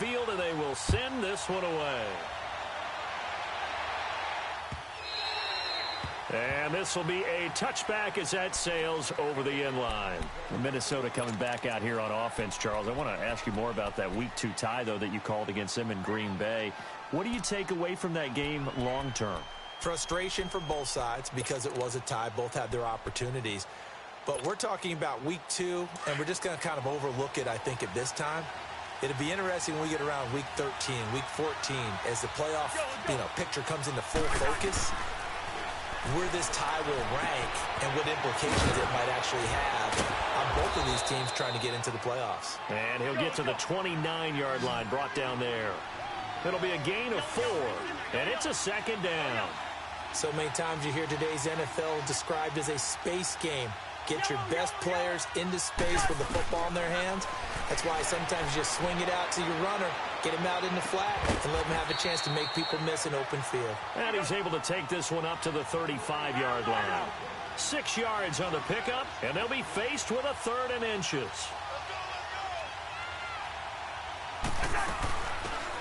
field, and they will send this one away. And this will be a touchback as that sails over the end line. Minnesota coming back out here on offense, Charles. I want to ask you more about that Week 2 tie, though, that you called against them in Green Bay. What do you take away from that game long term? Frustration for both sides because it was a tie. Both had their opportunities. But we're talking about Week 2, and we're just going to kind of overlook it, I think, at this time. It'll be interesting when we get around Week 13, Week 14, as the playoff picture comes into full focus, where this tie will rank and what implications it might actually have on both of these teams trying to get into the playoffs. And he'll get to the 29-yard line, brought down there. It'll be a gain of 4, and it's a second down. So many times you hear today's NFL described as a space game. Get your best players into space with the football in their hands. That's why sometimes you just swing it out to your runner, get him out in the flat, and let him have a chance to make people miss an open field. And he's able to take this one up to the 35-yard line. 6 yards on the pickup, and they'll be faced with a 3rd and inches.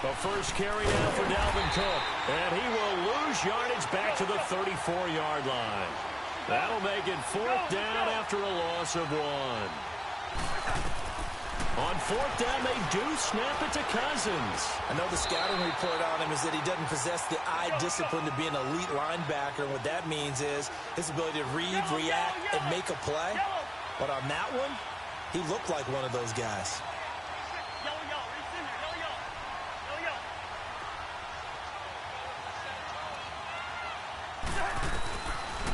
The first carry now for Dalvin Cook, and he will lose yardage back to the 34-yard line. That'll make it 4th down after a loss of 1. On 4th down, they do snap it to Cousins. I know the scouting report on him is that he doesn't possess the eye discipline to be an elite linebacker. And what that means is his ability to read, react, and make a play. But on that one, he looked like one of those guys.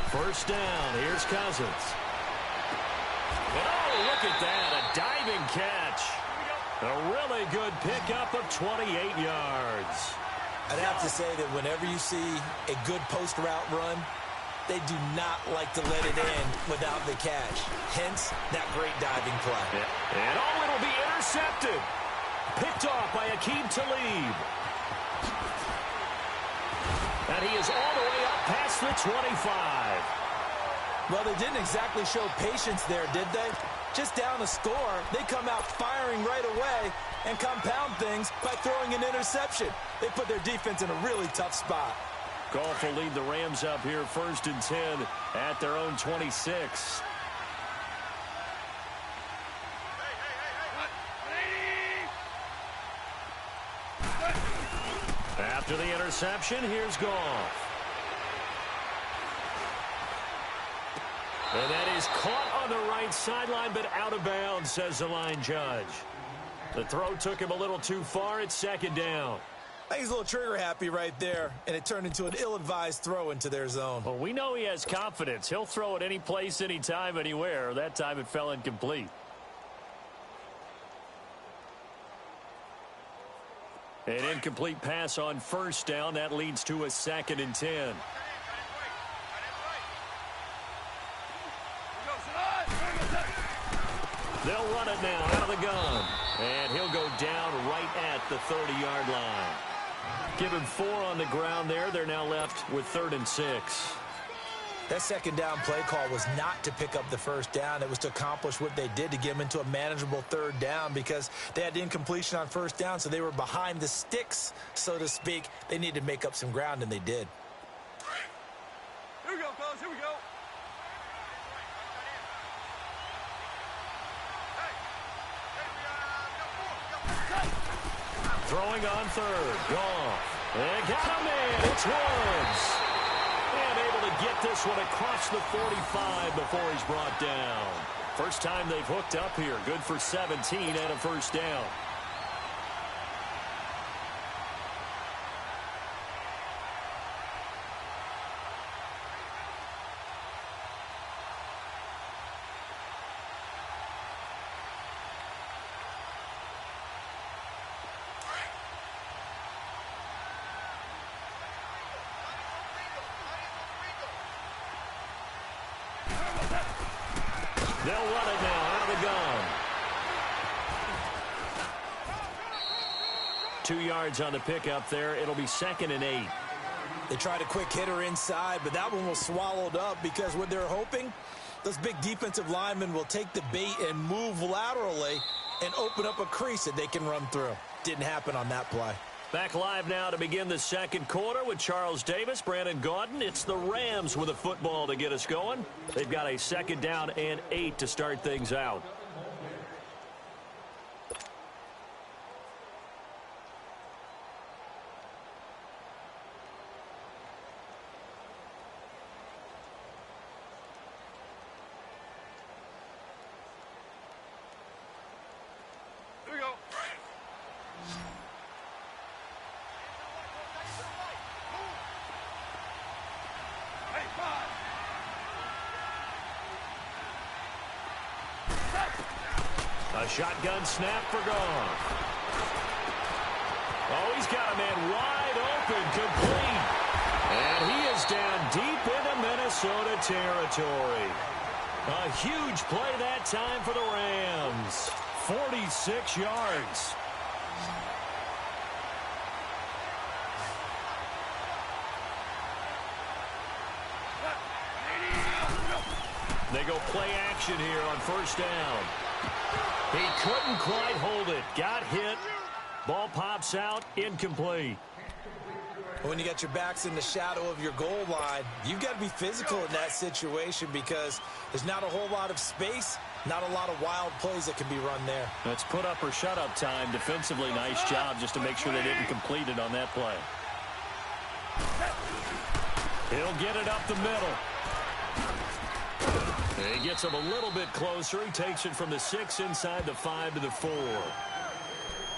First down, here's Cousins. Oh, look at that, a diving catch. A really good pickup of 28 yards. I'd have to say that whenever you see a good post route run, they do not like to let it end without the catch. Hence, that great diving play. And it'll be intercepted. Picked off by Aqib Talib. And he is all the way up past the 25. Well, they didn't exactly show patience there, did they? Just down a score, they come out firing right away and compound things by throwing an interception. They put their defense in a really tough spot. Goff will lead the Rams up here 1st and 10 at their own 26. After the interception, here's Goff. And that is caught on the right sideline, but out of bounds, says the line judge. The throw took him a little too far. It's 2nd down. I think he's a little trigger happy right there, and it turned into an ill-advised throw into their zone. Well, we know he has confidence. He'll throw it any place, anytime, anywhere. That time it fell incomplete. An incomplete pass on 1st down. That leads to a 2nd and 10. They'll run it now out of the gun. And he'll go down right at the 30-yard line. Give him 4 on the ground there. They're now left with 3rd and 6. That 2nd down play call was not to pick up the 1st down. It was to accomplish what they did to get them into a manageable 3rd down because they had incompletion on 1st down, so they were behind the sticks, so to speak. They needed to make up some ground, and they did. Here we go, fellas. Here we go. Throwing on 3rd. Goff. They got him in. It's Woods. And able to get this one across the 45 before he's brought down. First time they've hooked up here. Good for 17 and a 1st down. They'll run it now out of the gun. 2 yards on the pickup there. It'll be 2nd and 8. They tried a quick hitter inside, but that one was swallowed up because what they're hoping, those big defensive linemen will take the bait and move laterally and open up a crease that they can run through. didn't happen on that play. Back live now to begin the second quarter with Charles Davis, Brandon Gaudin. It's the Rams with a football to get us going. They've got a second down and 8 to start things out. A shotgun snap for Goff. Oh, he's got a man wide open, complete. And he is down deep into Minnesota territory. A huge play that time for the Rams. 46 yards. They go play action here on first down. He couldn't quite hold it. Got hit. Ball pops out. Incomplete. When you got your backs in the shadow of your goal line, you've got to be physical in that situation because there's not a whole lot of space, not a lot of wild plays that can be run there. That's put up or shut up time. Defensively, nice job just to make sure they didn't complete it on that play. He'll get it up the middle. He gets him a little bit closer. He takes it from the 6 inside the 5 to the 4.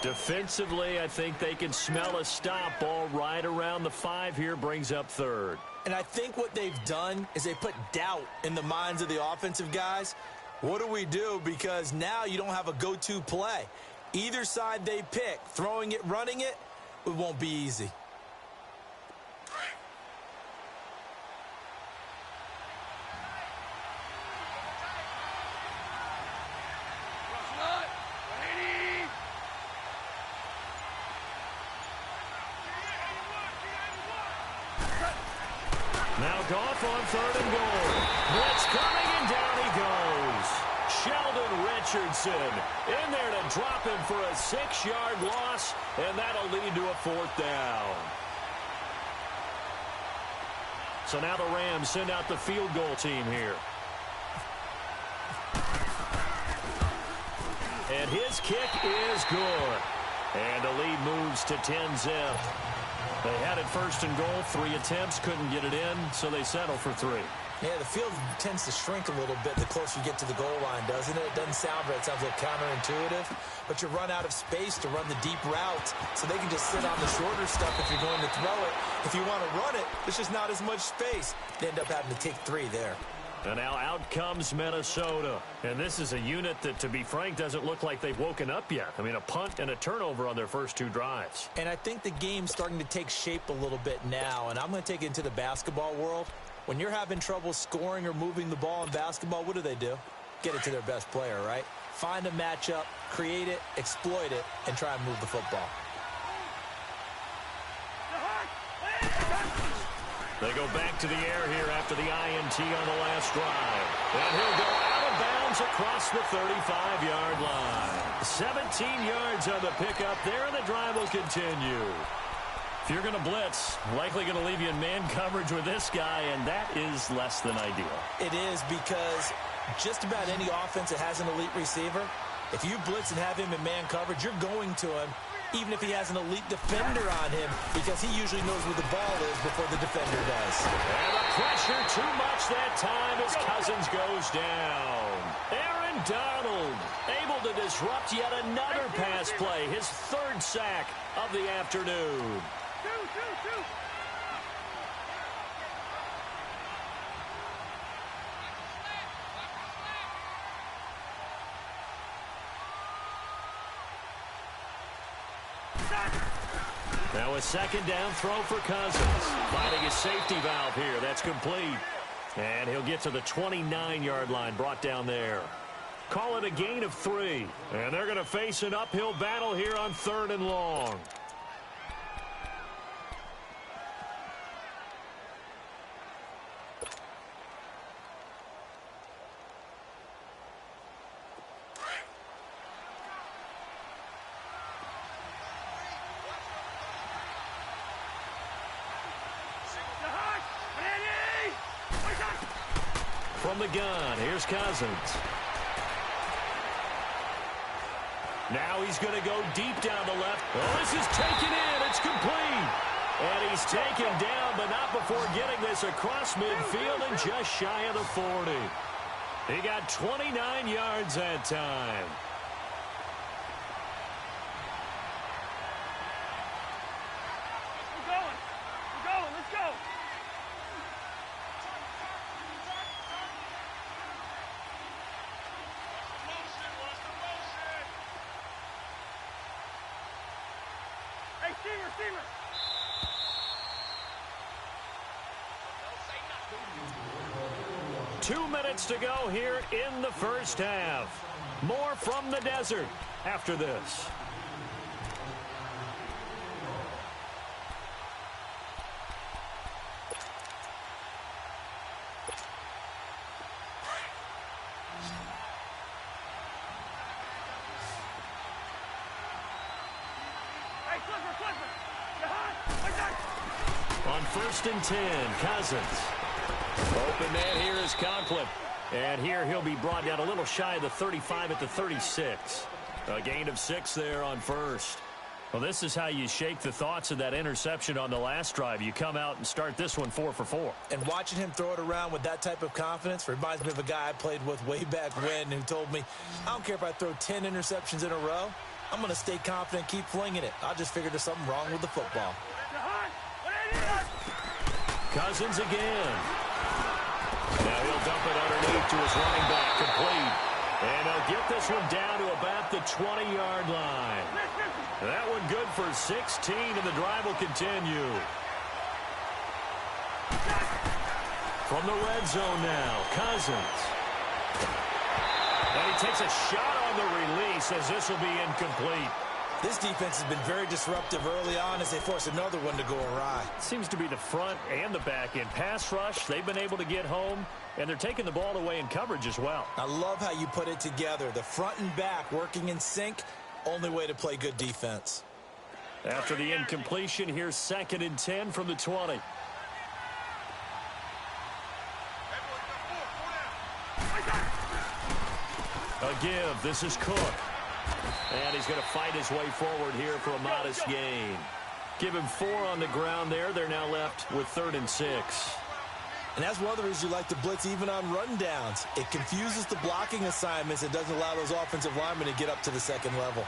Defensively, I think they can smell a stop. Ball right around the 5 here, brings up third. And I think what they've done is they put doubt in the minds of the offensive guys. What do we do? Because now you don't have a go-to play. Either side they pick, throwing it, running it, it won't be easy. Now Goff on third and goal. Blitz coming, and down he goes. Sheldon Richardson in there to drop him for a 6-yard loss, and that'll lead to a 4th down. So now the Rams send out the field goal team here. And his kick is good. And the lead moves to 10-zip. They had it first and goal, 3 attempts, couldn't get it in, so they settle for 3. Yeah, the field tends to shrink a little bit the closer you get to the goal line, doesn't it? It doesn't sound right. It sounds a little counterintuitive. But you run out of space to run the deep route, so they can just sit on the shorter stuff if you're going to throw it. If you want to run it, there's just not as much space. They end up having to take 3 there. And now out comes Minnesota. And this is a unit that, to be frank, doesn't look like they've woken up yet. I mean, a punt and a turnover on their first 2 drives. And I think the game's starting to take shape a little bit now. And I'm going to take it into the basketball world. When you're having trouble scoring or moving the ball in basketball, what do? Get it to their best player, right? Find a matchup, create it, exploit it, and try and move the football. They go back to the air here after the INT on the last drive. And he'll go out of bounds across the 35-yard line. 17 yards on the pickup there, and the drive will continue. If you're going to blitz, likely going to leave you in man coverage with this guy, and that is less than ideal. It is, because just about any offense that has an elite receiver, if you blitz and have him in man coverage, you're going to him, even if he has an elite defender on him, because he usually knows where the ball is before the defender does. And the pressure too much that time as Cousins goes down. Aaron Donald able to disrupt yet another pass play, his 3rd sack of the afternoon. Now a 2nd down throw for Cousins. Finding his safety valve here. That's complete. And he'll get to the 29-yard line, brought down there. Call it a gain of 3. And they're going to face an uphill battle here on 3rd and long. from the gun. Here's Cousins. Now he's going to go deep down the left. Oh, this is taken in. It's complete. And he's taken down, but not before getting this across midfield and just shy of the 40. He got 29 yards that time. We're going. Let's go. Hey, Steamer. 2 minutes to go here in the first half. More from the desert after this. Hey, Clipper. You hot? On 1st and 10, Cousins. Open man here is Conklin. And here he'll be brought down a little shy of the 35 at the 36. A gain of 6 there on 1st. Well, this is how you shake the thoughts of that interception on the last drive. You come out and start this one 4 for 4. And watching him throw it around with that type of confidence reminds me of a guy I played with way back when who told me, I don't care if I throw 10 interceptions in a row. I'm going to stay confident, keep flinging it. I just figured there's something wrong with the football. Cousins again. Now he'll dump it underneath to his running back, complete. And he'll get this one down to about the 20-yard line. That one good for 16, and the drive will continue. From the red zone now, Cousins. And he takes a shot on the release as this will be incomplete. This defense has been very disruptive early on as they force another one to go awry. Seems to be the front and the back end. Pass rush, they've been able to get home, and they're taking the ball away in coverage as well. I love how you put it together. The front and back working in sync, only way to play good defense. After the incompletion, here's 2nd and 10 from the 20. A give. This is Cook. And he's going to fight his way forward here for a modest gain. Give him 4 on the ground there. They're now left with 3rd and 6. And that's one of the reasons you like to blitz even on rundowns. It confuses the blocking assignments. It doesn't allow those offensive linemen to get up to the second level.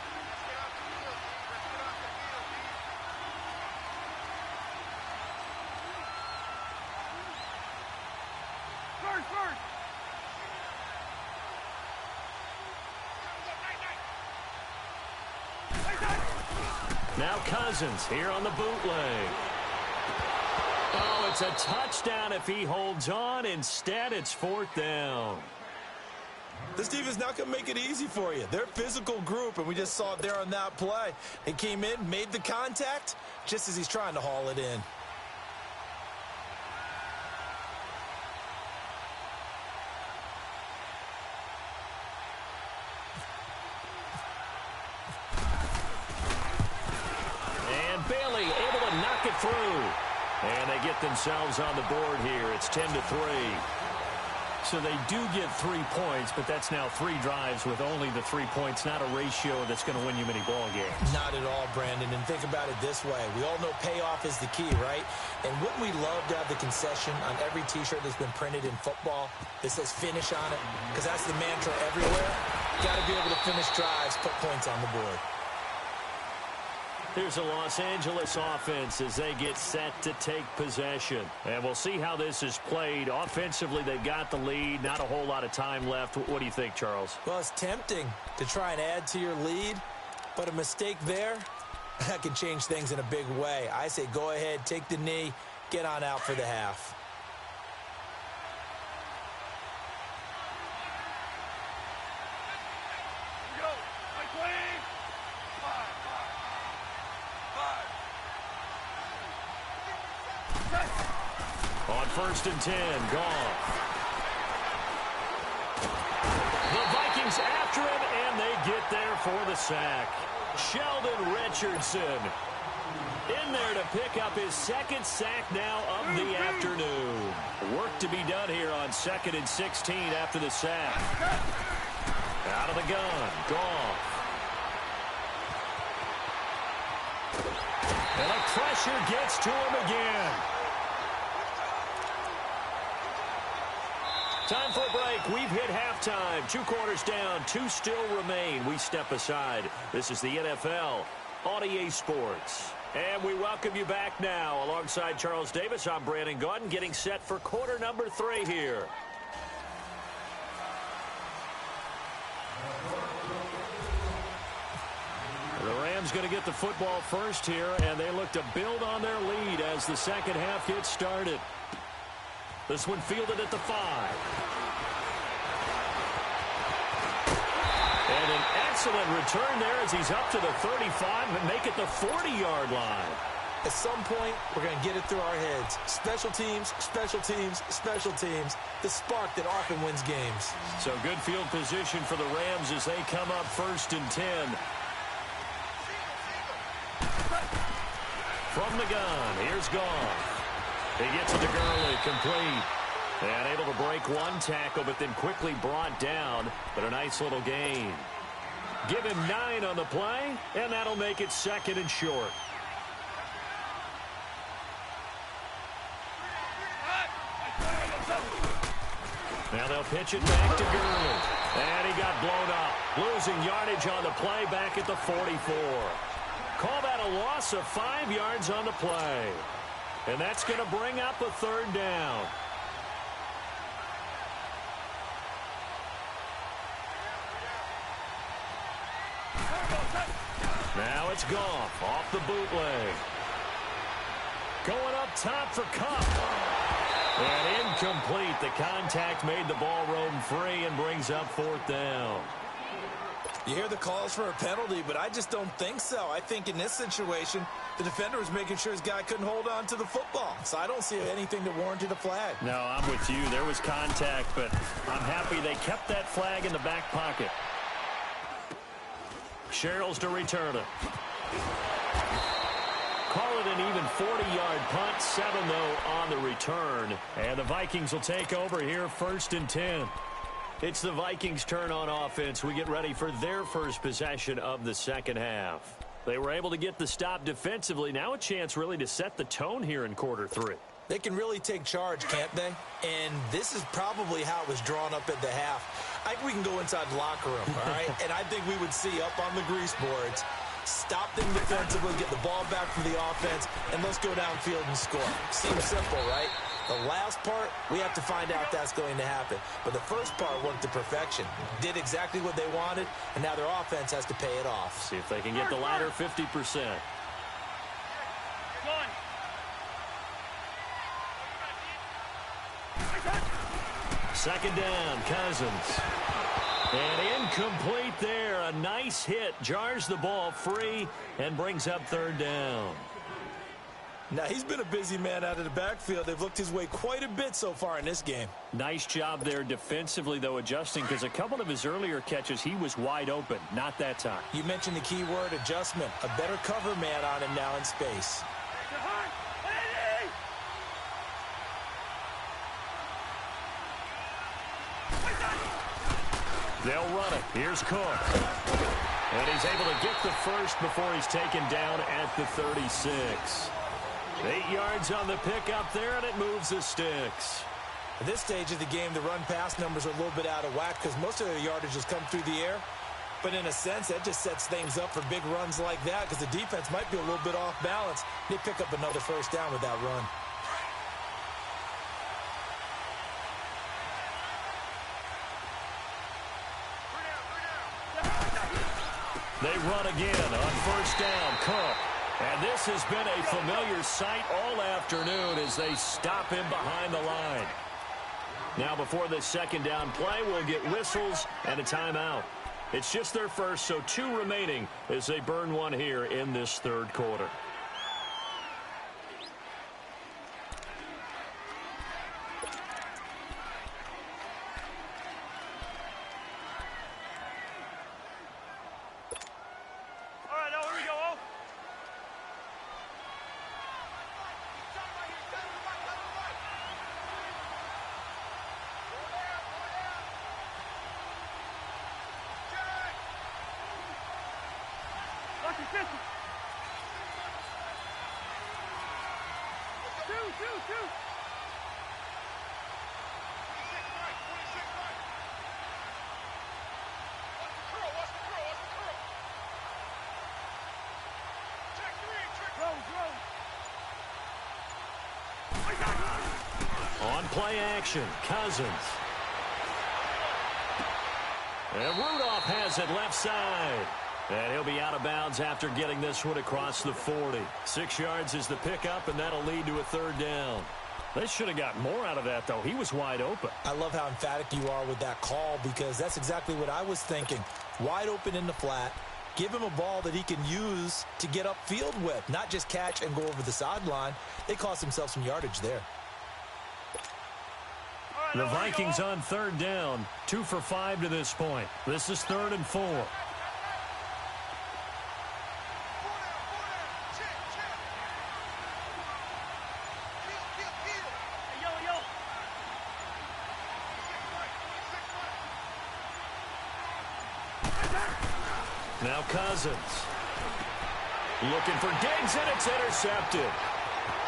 First. Now Cousins here on the bootleg. Oh, it's a touchdown if he holds on. Instead, it's 4th down. This defense not going to make it easy for you. They're a physical group, and we just saw it there on that play. He came in, made the contact, just as he's trying to haul it in. Bailey able to knock it through. And they get themselves on the board here. It's 10-3. So they do get 3 points, but that's now 3 drives with only the 3 points, not a ratio that's going to win you many ball games. Not at all, Brandon. And think about it this way. We all know payoff is the key, right? And wouldn't we love to have the concession on every T-shirt that's been printed in football that says finish on it? Because that's the mantra everywhere. Got to be able to finish drives, put points on the board. Here's the Los Angeles offense as they get set to take possession. And we'll see how this is played. Offensively, they've got the lead. Not a whole lot of time left. What do you think, Charles? Well, it's tempting to try and add to your lead, but a mistake there, that can change things in a big way. I say go ahead, take the knee, get on out for the half. On 1st and 10, Goff. The Vikings after him, and they get there for the sack. Sheldon Richardson. In there to pick up his second sack now of the afternoon. Work to be done here on 2nd and 16 after the sack. Out of the gun, Goff. And the pressure gets to him again. Time for a break. We've hit halftime. 2 quarters down, 2 still remain. We step aside. This is the NFL on EA Sports. And we welcome you back now. Alongside Charles Davis, I'm Brandon Gaudin, getting set for quarter number 3 here. The Rams going to get the football first here, and they look to build on their lead as the second half gets started. This one fielded at the 5. And an excellent return there as he's up to the 35 and make it the 40-yard line. At some point, we're going to get it through our heads. Special teams, special teams, special teams. The spark that often wins games. So good field position for the Rams as they come up 1st and 10. From the gun, here's Goff. He gets it to Gurley, complete. And able to break one tackle, but then quickly brought down. But a nice little gain. Give him 9 on the play, and that'll make it 2nd and short. Now they'll pitch it back to Gurley. And he got blown up. Losing yardage on the play back at the 44. Call that a loss of 5 yards on the play. And that's going to bring up a 3rd down. Now it's Goff off the bootleg. Going up top for Kupp. And incomplete. The contact made the ball roam free and brings up 4th down. You hear the calls for a penalty, but I just don't think so. I think in this situation, the defender was making sure his guy couldn't hold on to the football. So I don't see anything that warranted a flag. No, I'm with you. There was contact, but I'm happy they kept that flag in the back pocket. Sherrills to return it. Call it an even 40-yard punt. 7, though, on the return. And the Vikings will take over here 1st and 10. It's the Vikings' turn on offense. We get ready for their first possession of the second half. They were able to get the stop defensively. Now a chance really to set the tone here in quarter 3. They can really take charge, can't they? And this is probably how it was drawn up at the half. I think we can go inside the locker room, all right? And I think we would see up on the grease boards, stop them defensively, get the ball back for the offense, and let's go downfield and score. Seems simple, right? The last part, we have to find out that's going to happen. But the first part worked to perfection. Did exactly what they wanted, and now their offense has to pay it off. See if they can get the latter 50%. Second down, Cousins. And incomplete there. A nice hit. Jars the ball free and brings up 3rd down. Now, he's been a busy man out of the backfield. They've looked his way quite a bit so far in this game. Nice job there defensively, though, adjusting, because a couple of his earlier catches, he was wide open. Not that time. You mentioned the key word, adjustment. A better cover man on him now in space. They'll run it. Here's Cook. And he's able to get the first before he's taken down at the 36. 8 yards on the pickup there, and it moves the sticks. At this stage of the game, the run-pass numbers are a little bit out of whack because most of their yardage has come through the air. But in a sense, that just sets things up for big runs like that because the defense might be a little bit off balance. They pick up another 1st down with that run. They run again on 1st down. Cook. And this has been a familiar sight all afternoon as they stop him behind the line. Now before this 2nd down play, we'll get whistles and a timeout. It's just their first, so 2 remaining as they burn one here in this 3rd quarter. Shoot. On play action, Cousins. And Rudolph has it left side. And he'll be out of bounds after getting this one across the 40. 6 yards is the pickup, and that'll lead to a third down. They should have got more out of that, though. He was wide open. I love how emphatic you are with that call because that's exactly what I was thinking. Wide open in the flat. Give him a ball that he can use to get upfield with, not just catch and go over the sideline. They cost themselves some yardage there. The Vikings on third down, 2 for 5 to this point. This is 3rd and 4. Now Cousins. Looking for Diggs, and it's intercepted.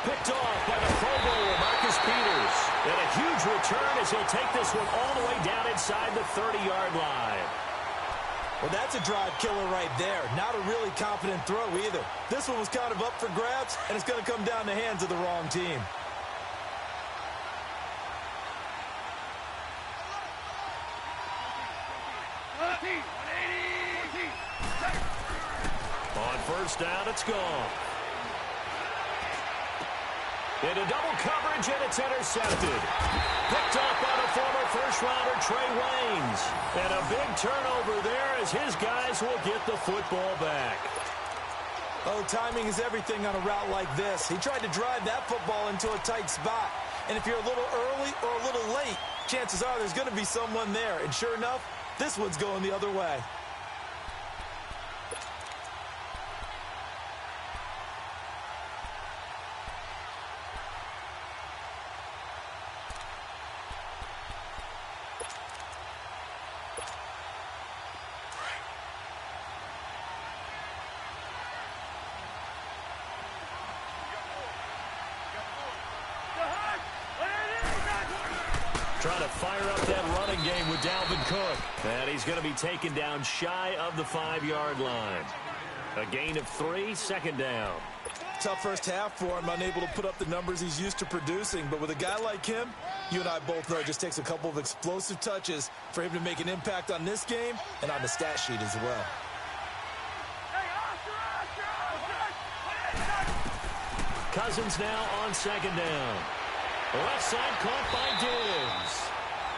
Picked off by the Pro Bowler, Marcus Peters. And a huge return as he'll take this one all the way down inside the 30-yard line. Well, that's a drive killer right there. Not a really confident throw either. This one was kind of up for grabs, and it's going to come down the hands of the wrong team. On first down, it's gone. Into double coverage, and it's intercepted. Picked off by the former first-rounder Trey Waynes. And a big turnover there as his guys will get the football back. Oh, timing is everything on a route like this. He tried to drive that football into a tight spot. And if you're a little early or a little late, chances are there's going to be someone there. And sure enough, this one's going the other way. Trying to fire up that running game with Dalvin Cook. And he's going to be taken down shy of the 5-yard line. A gain of 3, 2nd down. Tough first half for him, unable to put up the numbers he's used to producing. But with a guy like him, you and I both know it just takes a couple of explosive touches for him to make an impact on this game and on the stat sheet as well. Cousins now on 2nd down. Left side caught by Diggs.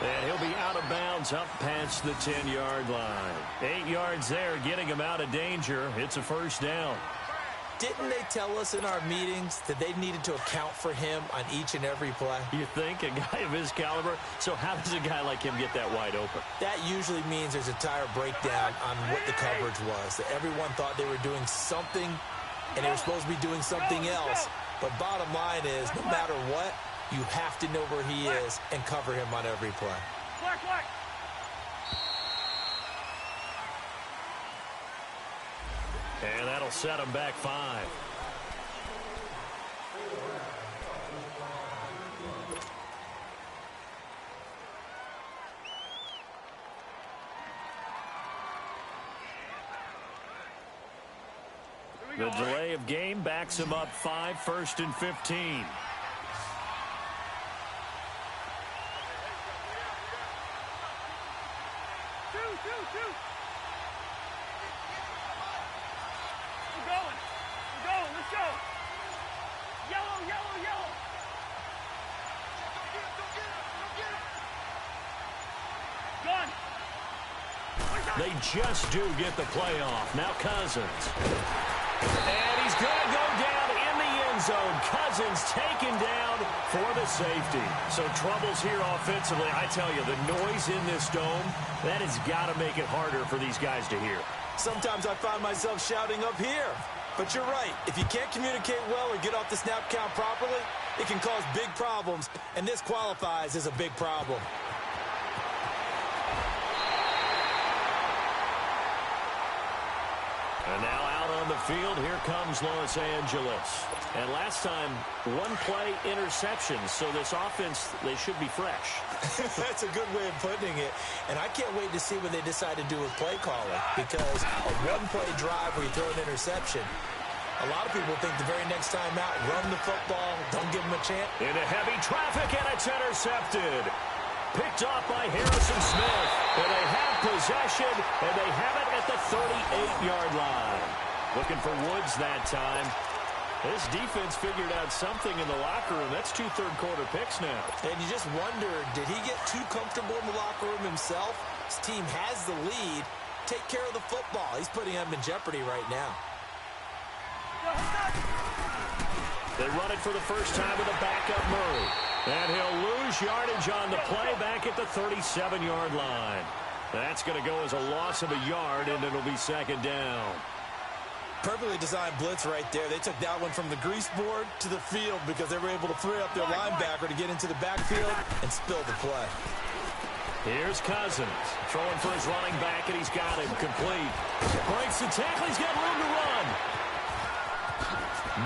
And he'll be out of bounds up past the 10-yard line. 8 yards there, getting him out of danger. It's a first down. Didn't they tell us in our meetings that they needed to account for him on each and every play? You think? A guy of his caliber? So how does a guy like him get that wide open? That usually means there's a tire breakdown on what the coverage was. That everyone thought they were doing something, and they were supposed to be doing something else. But bottom line is, no matter what, you have to know where he is and cover him on every play. And that'll set him back 5. The delay of game backs him up 5, 1st and 15. They just do get the play off. Now Cousins. And he's going to go down in the end zone. Cousins taken down for the safety. So troubles here offensively. I tell you, the noise in this dome, that has got to make it harder for these guys to hear. Sometimes I find myself shouting up here. But you're right. If you can't communicate well or get off the snap count properly, it can cause big problems. And this qualifies as a big problem. And now out on the field. Here comes Los Angeles. And last time, one-play interception. So this offense, they should be fresh. That's a good way of putting it. And I can't wait to see what they decide to do with play calling. Because a one-play drive where you throw an interception, a lot of people think the very next time out, run the football, don't give them a chance. Into heavy traffic, and it's intercepted. Picked off by Harrison Smith. And they have possession, and they have it at the 38-yard line. Looking for Woods that time. This defense figured out something in the locker room. That's 2 third-quarter picks now. And you just wonder, did he get too comfortable in the locker room himself? His team has the lead. Take care of the football. He's putting them in jeopardy right now. They run it for the first time with a backup Murray. And he'll lose yardage on the play back at the 37-yard line. That's going to go as a loss of a yard, and it'll be second down. Perfectly designed blitz right there. They took that one from the grease board to the field because they were able to free up their linebacker to get into the backfield and spill the play. Here's Cousins throwing for his running back, and he's got him complete. Breaks the tackle. He's got room to run.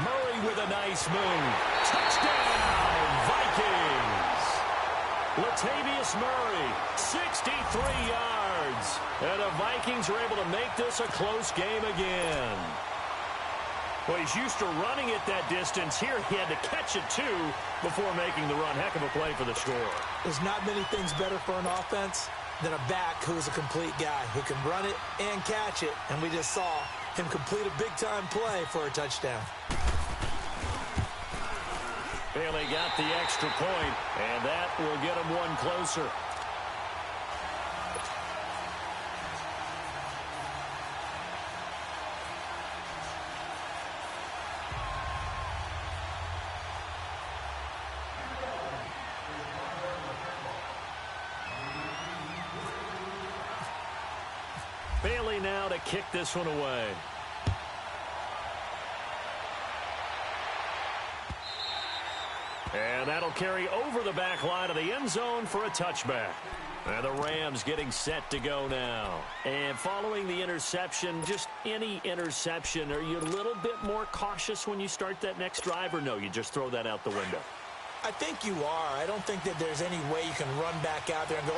Murray with a nice move. Touchdown, Vikings. Latavius Murray, 63 yards. And the Vikings are able to make this a close game again. Well, he's used to running it that distance. Here he had to catch it, too, before making the run. Heck of a play for the score. There's not many things better for an offense than a back who is a complete guy who can run it and catch it. And we just saw him complete a big-time play for a touchdown. Bailey got the extra point, and that will get him one closer. Bailey now to kick this one away. And that'll carry over the back line of the end zone for a touchback. And the Rams getting set to go now. And following the interception, just any interception, are you a little bit more cautious when you start that next drive, or no, you just throw that out the window? I think you are. I don't think that there's any way you can run back out there and go,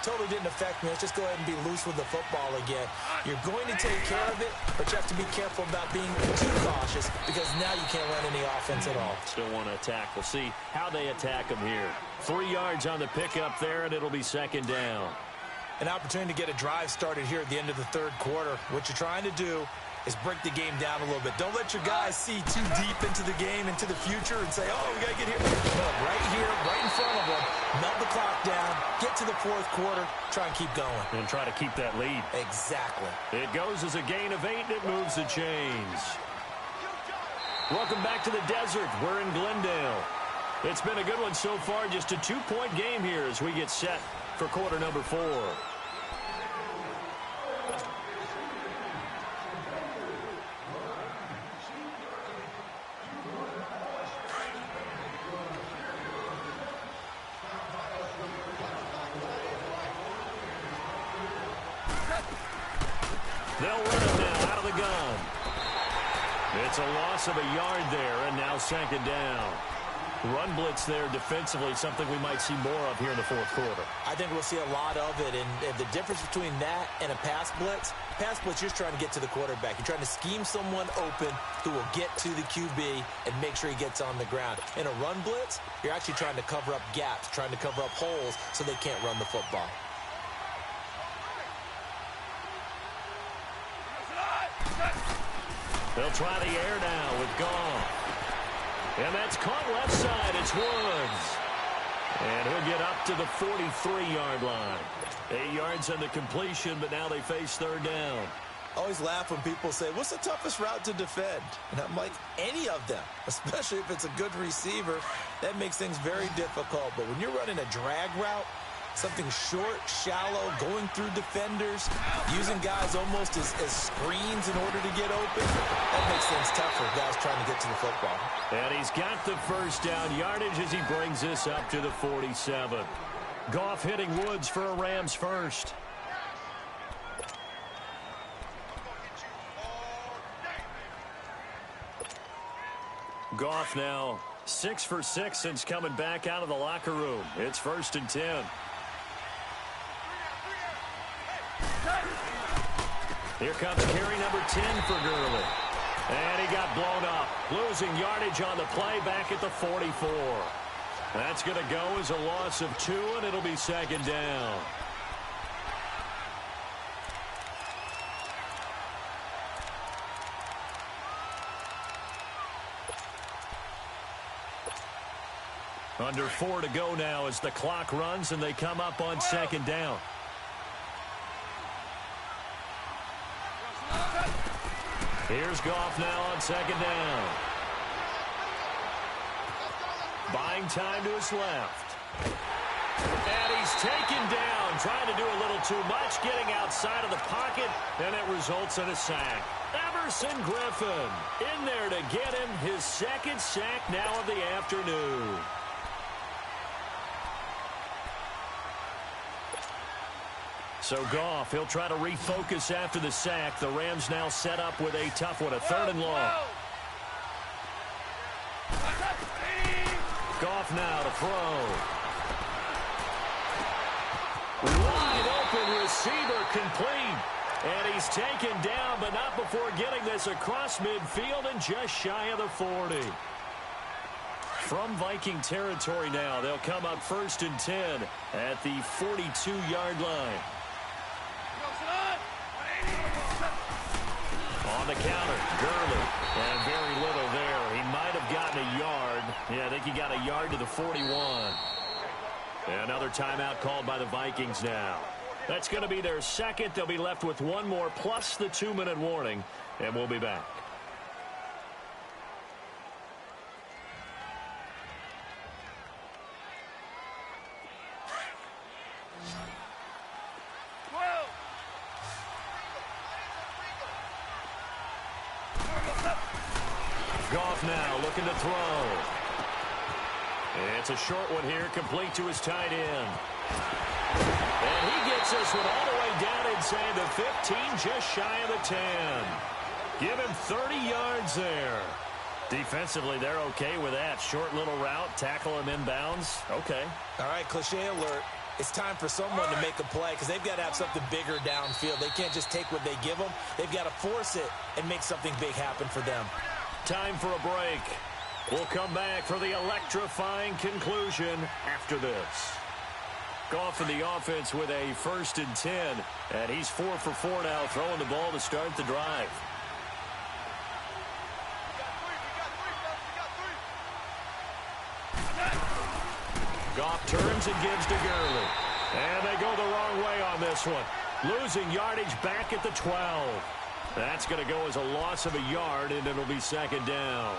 totally didn't affect me. Let's just go ahead and be loose with the football again. You're going to take care of it, but you have to be careful about being too cautious because now you can't run any offense at all. Still want to attack. We'll see how they attack them here. 3 yards on the pickup there, and it'll be second down. An opportunity to get a drive started here at the end of the third quarter. What you're trying to do is break the game down a little bit. Don't let your guys see too deep into the game, into the future, and say, oh, we got to get here. No, right here, right in front of them, melt the clock down, get to the fourth quarter, try and keep going. And try to keep that lead. Exactly. It goes as a gain of 8, and it moves the chains. Welcome back to the desert. We're in Glendale. It's been a good one so far. Just a 2-point game here as we get set for quarter number 4. They'll run it now out of the gun. It's a loss of a yard there, and now second down. Run blitz there defensively, something we might see more of here in the fourth quarter. I think we'll see a lot of it, and the difference between that and a pass blitz, you're just trying to get to the quarterback. You're trying to scheme someone open who will get to the QB and make sure he gets on the ground. In a run blitz, you're actually trying to cover up gaps, trying to cover up holes so they can't run the football. They'll try the air now with Goff. And that's caught left side. It's Woods. And he'll get up to the 43-yard line. 8 yards on the completion, but now they face third down. I always laugh when people say, what's the toughest route to defend? And I'm like, any of them, especially if it's a good receiver. That makes things very difficult. But when you're running a drag route, something short, shallow, going through defenders, using guys almost as screens in order to get open, that makes things tough for guys trying to get to the football. And he's got the first down yardage as he brings this up to the 47. Goff hitting Woods for a Rams first. Goff now 6 for 6 since coming back out of the locker room. It's 1st and 10. Here comes carry number 10 for Gurley. And he got blown up. Losing yardage on the play back at the 44. That's going to go as a loss of 2, and it'll be 2nd down. Under 4 to go now as the clock runs and they come up on 2nd down. Here's Goff now on 2nd down. Buying time to his left. And he's taken down, trying to do a little too much, getting outside of the pocket, and it results in a sack. Everson Griffin in there to get him his 2nd sack now of the afternoon. So Goff, he'll try to refocus after the sack. The Rams now set up with a tough one, a 3rd and long. Goff now to throw. Wide open receiver complete. And he's taken down, but not before getting this across midfield and just shy of the 40. From Viking territory now, they'll come up 1st and 10 at the 42-yard line. On the counter, Gurley, and very little there. He might have gotten a yard. Yeah, I think he got a yard to the 41. Another timeout called by the Vikings now. That's going to be their 2nd. They'll be left with 1 more plus the 2-minute warning, and we'll be back. Goff now looking to throw. It's a short one here, complete to his tight end. And he gets this one all the way down inside the 15, just shy of the 10. Give him 30 yards there. Defensively, they're okay with that. Short little route, tackle him inbounds. Okay. All right, cliche alert. It's time for someone to make a play because they've got to have something bigger downfield. They can't just take what they give them. They've got to force it and make something big happen for them. Time for a break. We'll come back for the electrifying conclusion after this. Goff in the offense with a 1st and 10. And he's 4 for 4 now, throwing the ball to start the drive. Goff turns and gives to Gurley. And they go the wrong way on this one. Losing yardage back at the 12. That's going to go as a loss of a yard, and it'll be 2nd down.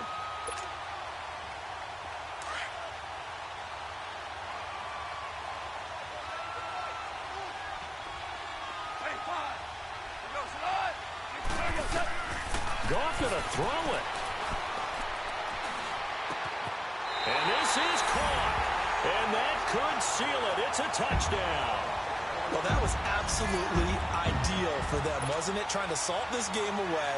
Goff going to throw it. And this is caught. And that could seal it. It's a touchdown. Well, that was absolutely ideal for them, wasn't it? Trying to salt this game away.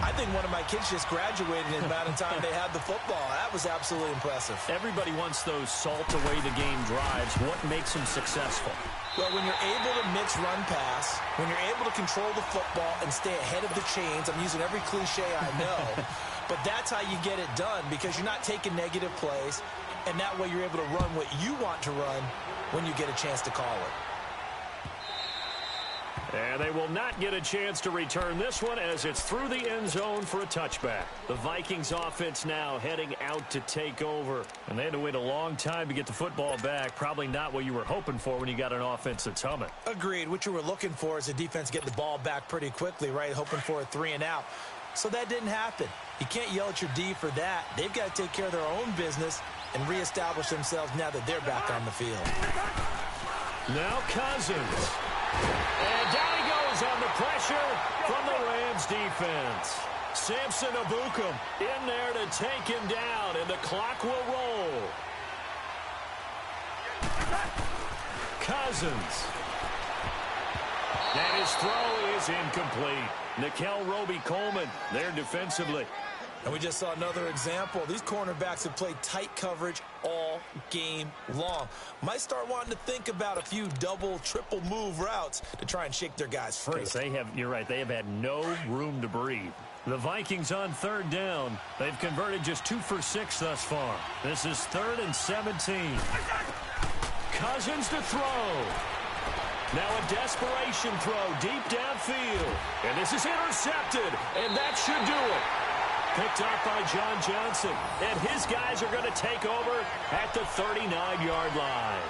I think one of my kids just graduated in the amount of time they had the football. That was absolutely impressive. Everybody wants those salt-away-the-game drives. What makes them successful? Well, when you're able to mix run pass, when you're able to control the football and stay ahead of the chains, I'm using every cliche I know, but that's how you get it done because you're not taking negative plays, and that way you're able to run what you want to run when you get a chance to call it. And they will not get a chance to return this one as it's through the end zone for a touchback. The Vikings offense now heading out to take over. And they had to wait a long time to get the football back. Probably not what you were hoping for when you got an offense that's humming. Agreed. What you were looking for is a defense getting the ball back pretty quickly, right? Hoping for a 3 and out. So that didn't happen. You can't yell at your D for that. They've got to take care of their own business and reestablish themselves now that they're back on the field. Now Cousins. And down he goes on the pressure from the Rams defense. Samson Ebukam in there to take him down, and the clock will roll. Cousins. And his throw is incomplete. Nickel Roby-Coleman there defensively. And we just saw another example. These cornerbacks have played tight coverage all game long. Might start wanting to think about a few double, triple move routes to try and shake their guys free. You're right, they have had no room to breathe. The Vikings on third down. They've converted just 2 for 6 thus far. This is 3rd and 17. Cousins to throw. Now a desperation throw deep downfield. And this is intercepted, and that should do it. Picked up by John Johnson. And his guys are going to take over at the 39-yard line.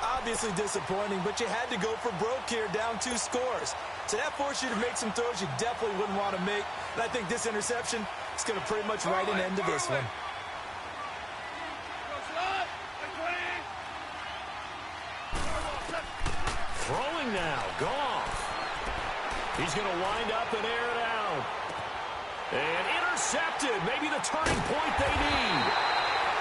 Obviously disappointing, but you had to go for broke here, down 2 scores. So that forced you to make some throws you definitely wouldn't want to make. And I think this interception is going to pretty much write an end to this one. Throwing now, Goff. He's going to wind up and air it out. And intercepted, maybe the turning point they need.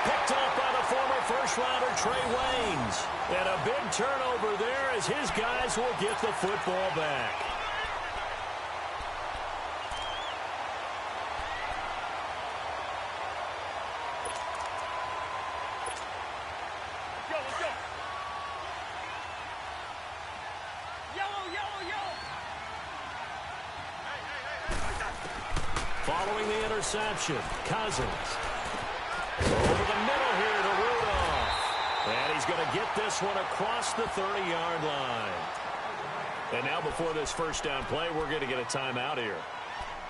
Picked up by the former first-rounder Trey Waynes. And a big turnover there as his guys will get the football back. Following the interception, Cousins. Over the middle here to Rudolph. And he's going to get this one across the 30-yard line. And now before this first down play, we're going to get a timeout here.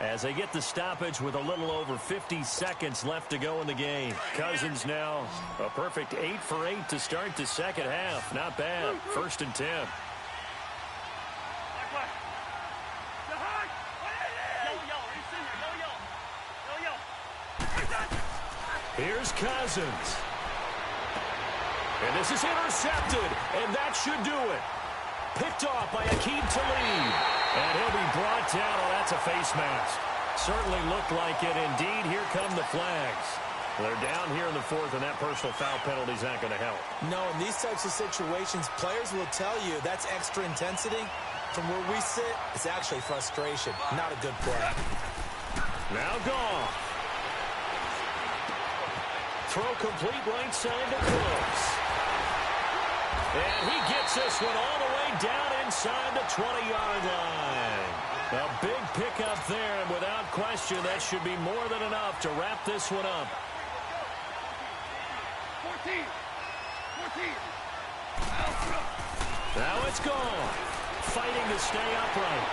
As they get the stoppage with a little over 50 seconds left to go in the game. Cousins now a perfect 8 for 8 to start the second half. Not bad. 1st and 10. Here's Cousins. And this is intercepted, and that should do it. Picked off by Aqib Talib. And he'll be brought down. Oh, that's a face mask. Certainly looked like it. Indeed, here come the flags. They're down here in the 4th, and that personal foul penalty is not going to help. No, in these types of situations, players will tell you that's extra intensity. From where we sit, it's actually frustration. Not a good play. Now Goff. Throw complete right side to Brooks. And he gets this one all the way down inside the 20-yard line. A big pickup there, and without question, that should be more than enough to wrap this one up. 14. Now it's gone. Fighting to stay upright.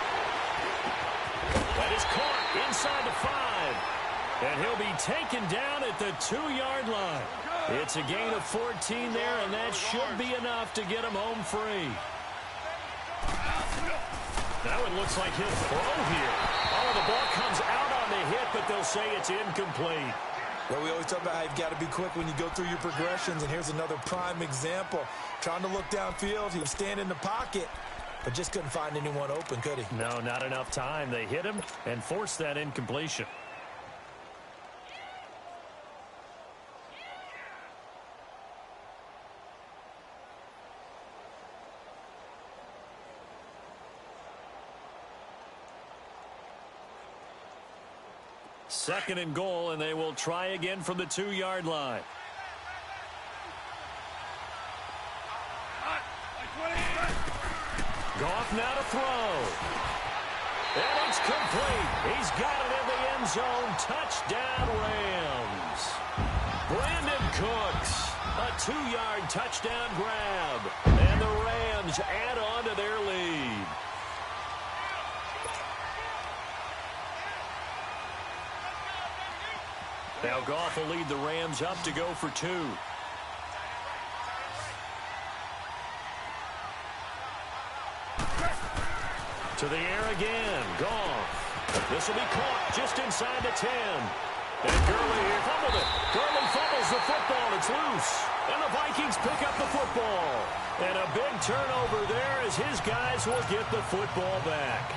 That is caught inside the 5. And he'll be taken down at the 2-yard line. It's a gain of 14 there, and that should be enough to get him home free. Now it looks like he'll throw here. Oh, the ball comes out on the hit, but they'll say it's incomplete. Well, we always talk about how you've got to be quick when you go through your progressions, and here's another prime example. Trying to look downfield, he was standing in the pocket, but just couldn't find anyone open, could he? No, not enough time. They hit him and forced that incompletion. Second and goal, and they will try again from the 2-yard line. Goff now to throw. And it's complete. He's got it in the end zone. Touchdown, Rams. Brandon Cooks, a 2-yard touchdown grab. And the Rams add on to their lead. Now Goff will lead the Rams up to go for 2. To the air again. Goff. This will be caught just inside the 10. And Gurley here fumbled it. Gurley fumbles the football. It's loose. And the Vikings pick up the football. And a big turnover there as his guys will get the football back.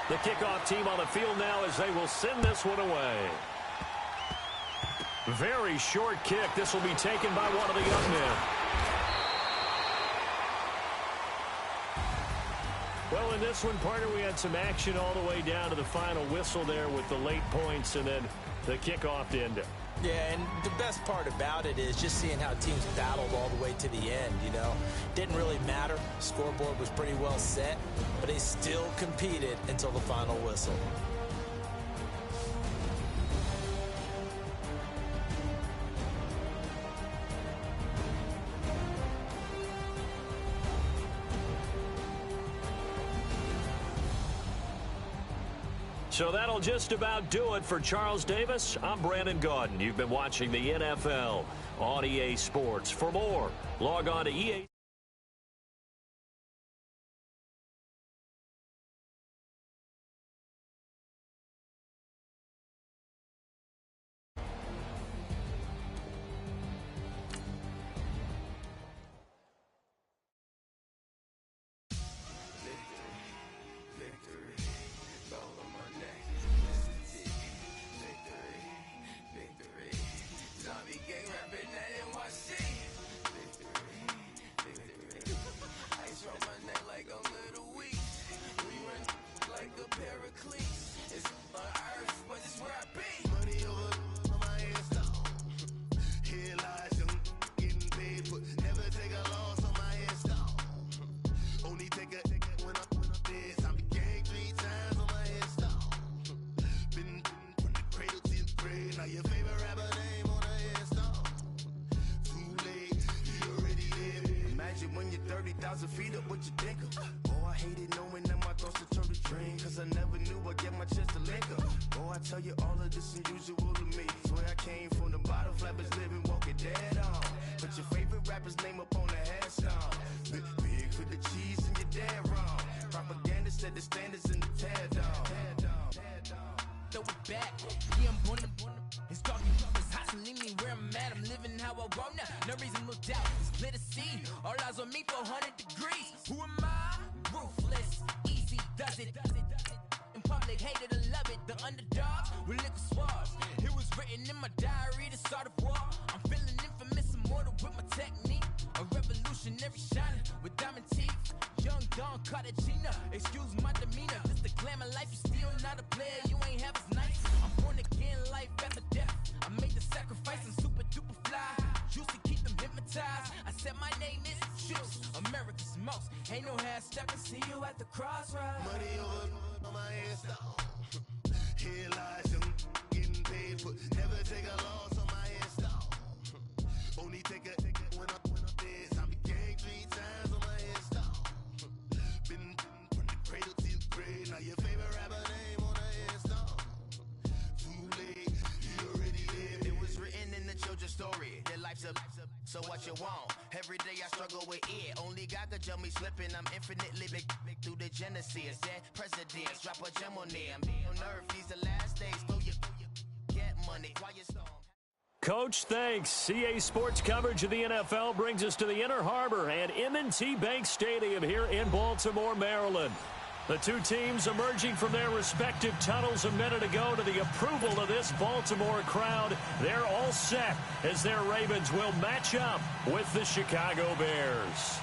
The kickoff team on the field now as they will send this one away. Very short kick. This will be taken by one of the young men. Well, in this one, partner, we had some action all the way down to the final whistle there with the late points and then the kickoff to end it. Yeah, and the best part about it is just seeing how teams battled all the way to the end, you know. Didn't really matter. Scoreboard was pretty well set, but they still competed until the final whistle. So that'll just about do it for Charles Davis. I'm Brandon Gaudin. You've been watching the NFL on EA Sports. For more, log on to EA. Feet up, what you think of? Oh, I hated knowing that my thoughts would turn to dream. Cause I never knew I'd get my chest to link up. Oh, I tell you all of this unusual to me. Swear I came from the bottom, flappers living, walking dead on. Put your favorite rapper's name up on the headstone. Big for the cheese and you're dead wrong. Propaganda set the standards in the tear down. Throw it back, yeah, I'm born it's talking it's hot, so leave me where I'm at. I'm living how I want now. No reason to doubt, it's clear to see. All eyes on me, 400 degrees. Who am I? Ruthless, easy does it. In public, hate it or love it. The underdogs with liquor swabs. It was written in my diary to start a war. I'm feeling infamous, immortal with my technique. A revolutionary shining with diamond teeth. Young Don Cartagena, excuse my demeanor. This the glamour life, you still not a player, you ain't half as nice. I'm born again, life after death. I made the sacrifice, I'm super duper fly. Juicy, keep them hypnotized. I said my name is Juice, America's most. Ain't no half stepping, see you at the crossroads. Money over on my headstone. Here lies young, getting paid for. Never take a loss on my headstone. Only take a when I'm dead. I became 3 times on my headstone. Been from the cradle to the grave. Now your favorite rapper name on the headstone. Too late, you already lived. It was written in the children's story. Their life's a so what you want? Every day I struggle with it. Only God could jump me slipping. I'm infinitely big through the genesis. Dead presidents, drop a gem on them. On earth, these the last days. Throw your get money, quiet storm. Coach, thanks. CA Sports coverage of the NFL brings us to the Inner Harbor and M&T Bank Stadium here in Baltimore, Maryland. The two teams emerging from their respective tunnels a minute ago to the approval of this Baltimore crowd. They're all set as their Ravens will match up with the Chicago Bears.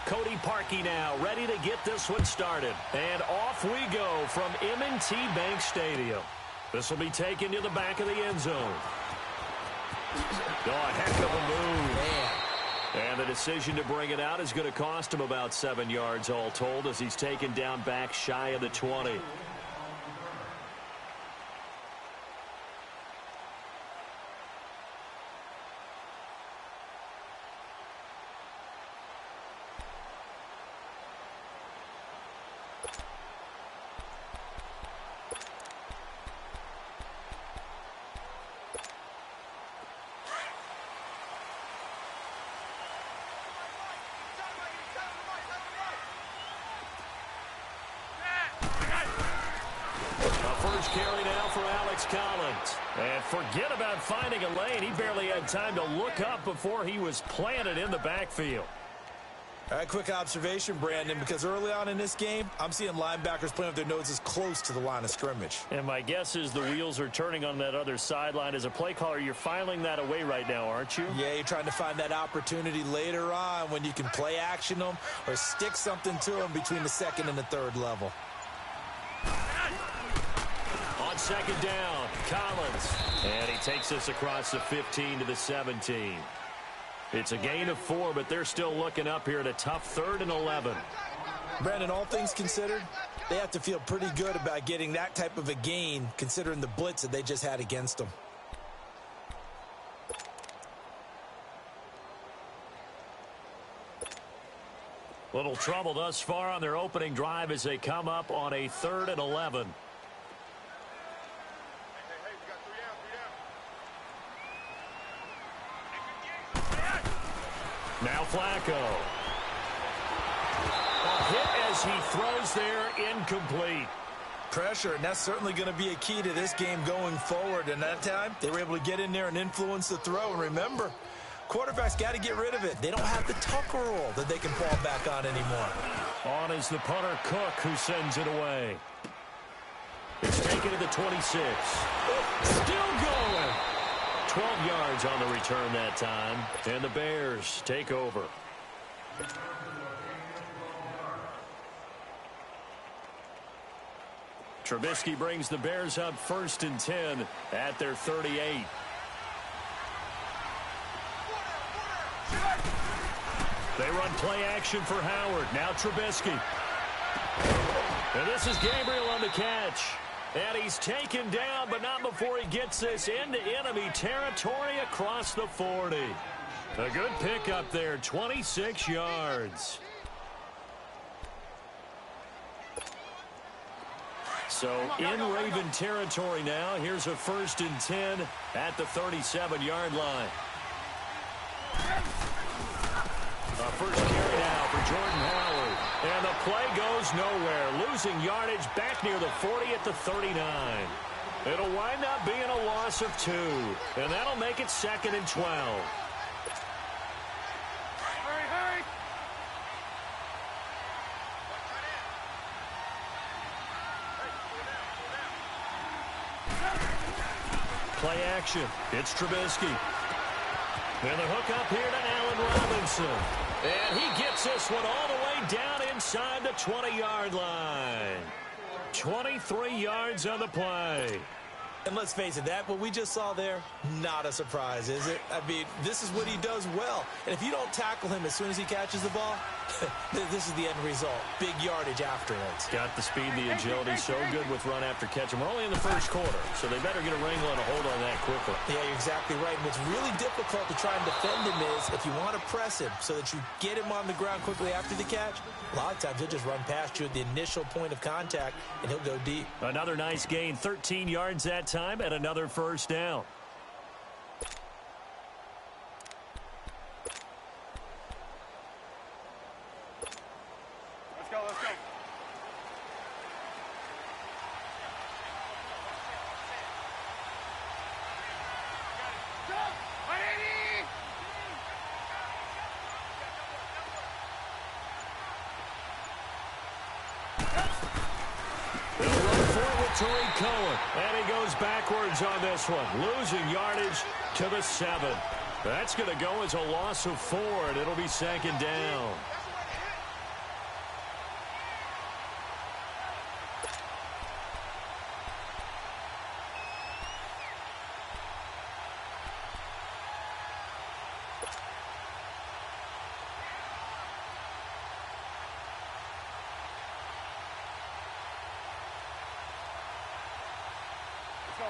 Cody Parkey now ready to get this one started. And off we go from M&T Bank Stadium. This will be taken to the back of the end zone. Oh, a heck of a move. Man. And the decision to bring it out is going to cost him about 7 yards all told as he's taken down back shy of the 20. First carry now for Alex Collins. And forget about finding a lane. He barely had time to look up before he was planted in the backfield. All right, quick observation, Brandon, because early on in this game, I'm seeing linebackers playing with their noses close to the line of scrimmage. And my guess is the wheels are turning on that other sideline. As a play caller, you're filing that away right now, aren't you? Yeah, you're trying to find that opportunity later on when you can play action them or stick something to them between the second and the third level. On second down, Collins. And he takes us across the 15 to the 17. It's a gain of 4, but they're still looking up here at a tough 3rd and 11. Brandon, all things considered, they have to feel pretty good about getting that type of a gain considering the blitz that they just had against them. Little trouble thus far on their opening drive as they come up on a 3rd and 11. Now Flacco. A hit as he throws there, incomplete. Pressure, and that's certainly going to be a key to this game going forward. And that time, they were able to get in there and influence the throw. And remember, quarterbacks got to get rid of it. They don't have the Tucker rule that they can fall back on anymore. On is the punter, Cook, who sends it away. It's taken to the 26. Still going. 12 yards on the return that time, and the Bears take over. Trubisky brings the Bears up 1st and 10 at their 38. They run play action for Howard. Now Trubisky. And this is Gabriel on the catch. And he's taken down, but not before he gets this into enemy territory across the 40. A good pickup there, 26 yards. So in Raven territory now, here's a 1st and 10 at the 37-yard line. A first carry now for Jordan Howard. And the play goes nowhere. Losing yardage back near the 40 at the 39. It'll wind up being a loss of 2. And that'll make it 2nd and 12. Hurry, hurry. Play action. It's Trubisky. And the hook up here to Allen Robinson. And he gets this one all the way down inside the 20-yard line. 23 yards on the play. And let's face it, that what we just saw there, not a surprise, is it? I mean, this is what he does well. And if you don't tackle him as soon as he catches the ball, this is the end result. Big yardage afterwards. Got the speed, the agility, so good with run after catch. And we're only in the first quarter, so they better get a wrangle and a hold on that quickly. Yeah, you're exactly right. And what's really difficult to try and defend him is if you want to press him so that you get him on the ground quickly after the catch, a lot of times he'll just run past you at the initial point of contact, and he'll go deep. Another nice gain, 13 yards that time, and another first down. Let's go, let's go. Go! 180! They'll run forward to Tariq Cohen, and he goes backwards on this one, losing yardage to the 7. That's going to go as a loss of 4, and it'll be 2nd down.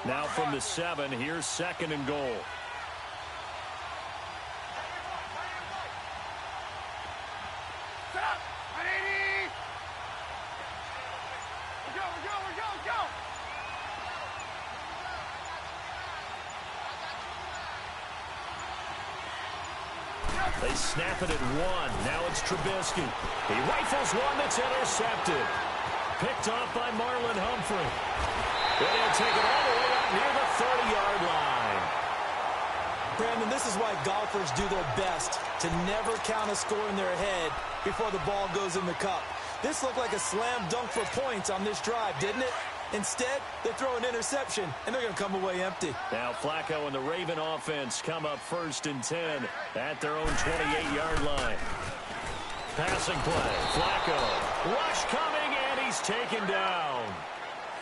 Now from the 7, here's 2nd and goal. Set up! 180! Let's go, let's go! They snap it at 1. Now it's Trubisky. He rifles one that's intercepted. Picked off by Marlon Humphrey. And he'll take it all the way up near the 30-yard line. Brandon, this is why golfers do their best to never count a score in their head before the ball goes in the cup. This looked like a slam dunk for points on this drive, didn't it? Instead, they throw an interception, and they're going to come away empty. Now Flacco and the Raven offense come up 1st and 10 at their own 28-yard line. Passing play. Flacco. Rush coming, and he's taken down.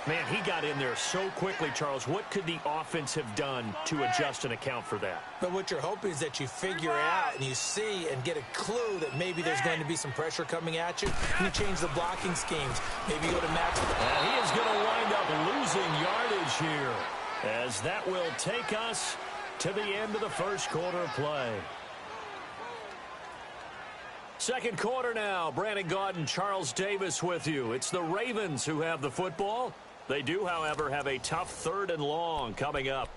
Man, he got in there so quickly, Charles. What could the offense have done to adjust and account for that? But what you're hoping is that you figure out and you see and get a clue that maybe there's going to be some pressure coming at you, and you change the blocking schemes. Maybe you go to match. And he is going to wind up losing yardage here, as that will take us to the end of the first quarter of play. Second quarter now. Brandon Gaudin, Charles Davis with you. It's the Ravens who have the football. They do, however, have a tough 3rd and long coming up.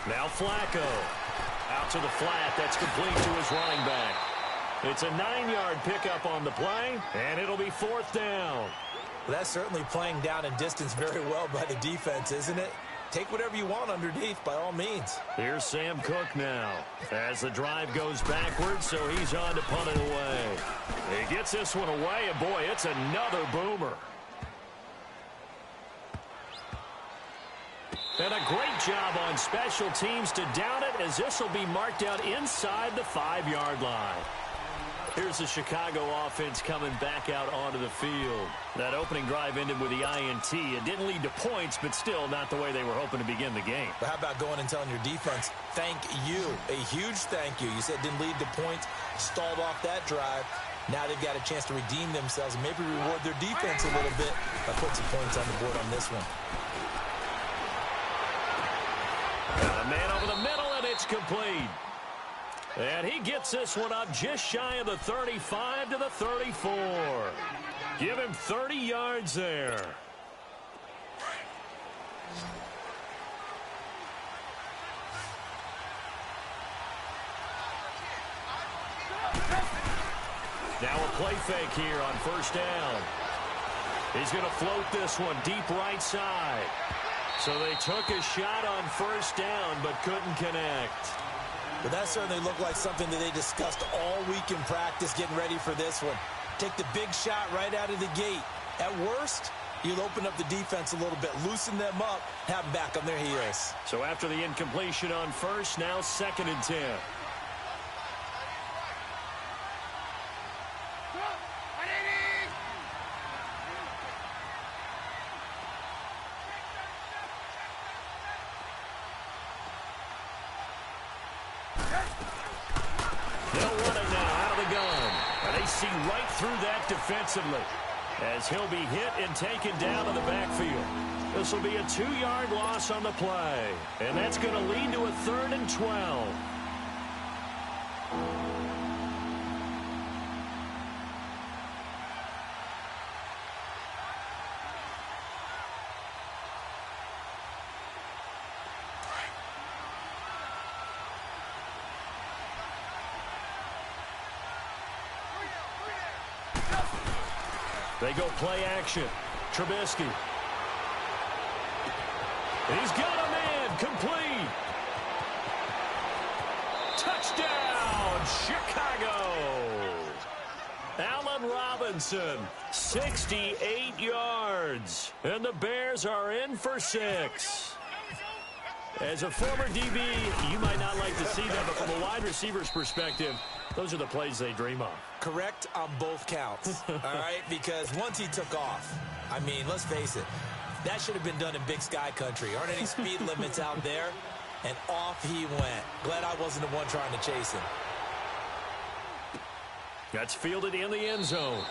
Now Flacco. Out to the flat. That's complete to his running back. It's a 9-yard pickup on the play, and it'll be 4th down. Well, that's certainly playing down in distance very well by the defense, isn't it? Take whatever you want underneath, by all means. Here's Sam Cook now as the drive goes backwards, so he's on to punt it away. He gets this one away, and boy, it's another boomer. And a great job on special teams to down it, as this will be marked out inside the 5-yard line. Here's the Chicago offense coming back out onto the field. That opening drive ended with the INT. It didn't lead to points, but still not the way they were hoping to begin the game. But how about going and telling your defense, thank you, a huge thank you. You said it didn't lead to points, stalled off that drive. Now they've got a chance to redeem themselves and maybe reward their defense a little bit by putting some points on the board on this one. A man over the middle, and it's complete. And he gets this one up just shy of the 35 to the 34. Give him 30 yards there. Now a play fake here on 1st down. He's going to float this one deep right side. So they took a shot on 1st down, but couldn't connect. But that certainly looked like something that they discussed all week in practice getting ready for this one. Take the big shot right out of the gate. At worst, you'll open up the defense a little bit, loosen them up, have them back on their heels. So after the incompletion on 1st, now 2nd and 10. Right through that defensively, as he'll be hit and taken down in the backfield. This will be a 2-yard loss on the play, and that's going to lead to a 3rd and 12. They go play action. Trubisky. And he's got a man complete. Touchdown, Chicago. Allen Robinson, 68 yards. And the Bears are in for 6. As a former DB, you might not like to see that, but from a wide receiver's perspective, those are the plays they dream of. Correct on both counts, all right? Because once he took off, I mean, let's face it, that should have been done in Big Sky country. Aren't any speed limits out there? And off he went. Glad I wasn't the one trying to chase him. That's fielded in the end zone.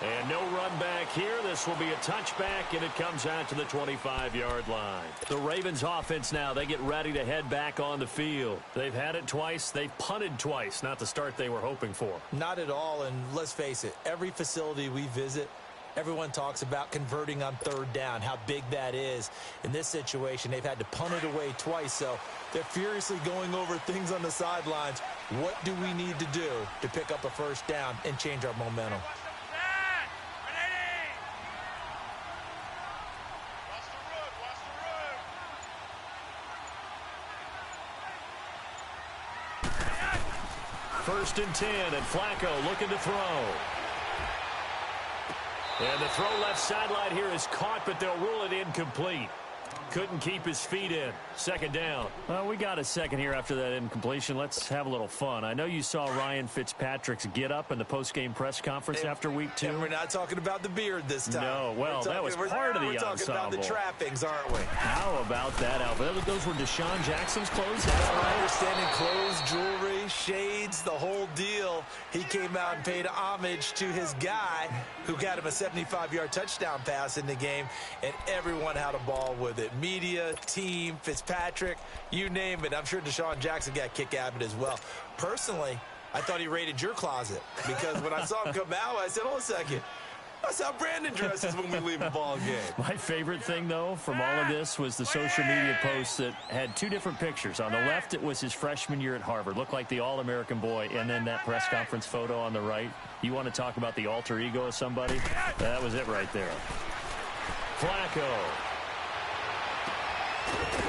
And no run back here. This will be a touchback, and it comes out to the 25-yard line. The Ravens offense now, they get ready to head back on the field. They've had it twice. They've punted twice. Not the start they were hoping for. Not at all, and let's face it, every facility we visit, Everyone talks about converting on third down, how big that is. In this situation, they've had to punt it away twice, so they're furiously going over things on the sidelines. What do we need to do to pick up a first down and change our momentum? First and 10, and Flacco looking to throw. And the throw left sideline here is caught, but they'll rule it incomplete. Couldn't keep his feet in. Second down. Well, we got a second here after that incompletion. Let's have a little fun. I know you saw Ryan Fitzpatrick's get up in the post-game press conference after week 2. And we're not talking about the beard this time. No, well, that was part of the ensemble. We're talking about the trappings, aren't we? How about that, Alvin? Those were Deshaun Jackson's clothes? That's my understanding. Clothes, jewelry, shades, the whole deal. He came out and paid homage to his guy who got him a 75-yard touchdown pass in the game, and everyone had a ball with it. Media, team, Fitzpatrick, you name it. I'm sure Deshaun Jackson got a kick out of it as well. Personally, I thought he raided your closet because when I saw him come out, I said, hold a second. That's how Brandon dresses when we leave a ball game. My favorite thing, though, from all of this was the social media post that had 2 different pictures. On the left, it was his freshman year at Harvard. Looked like the All-American boy. And then that press conference photo on the right. You want to talk about the alter ego of somebody? That was it right there. Flacco.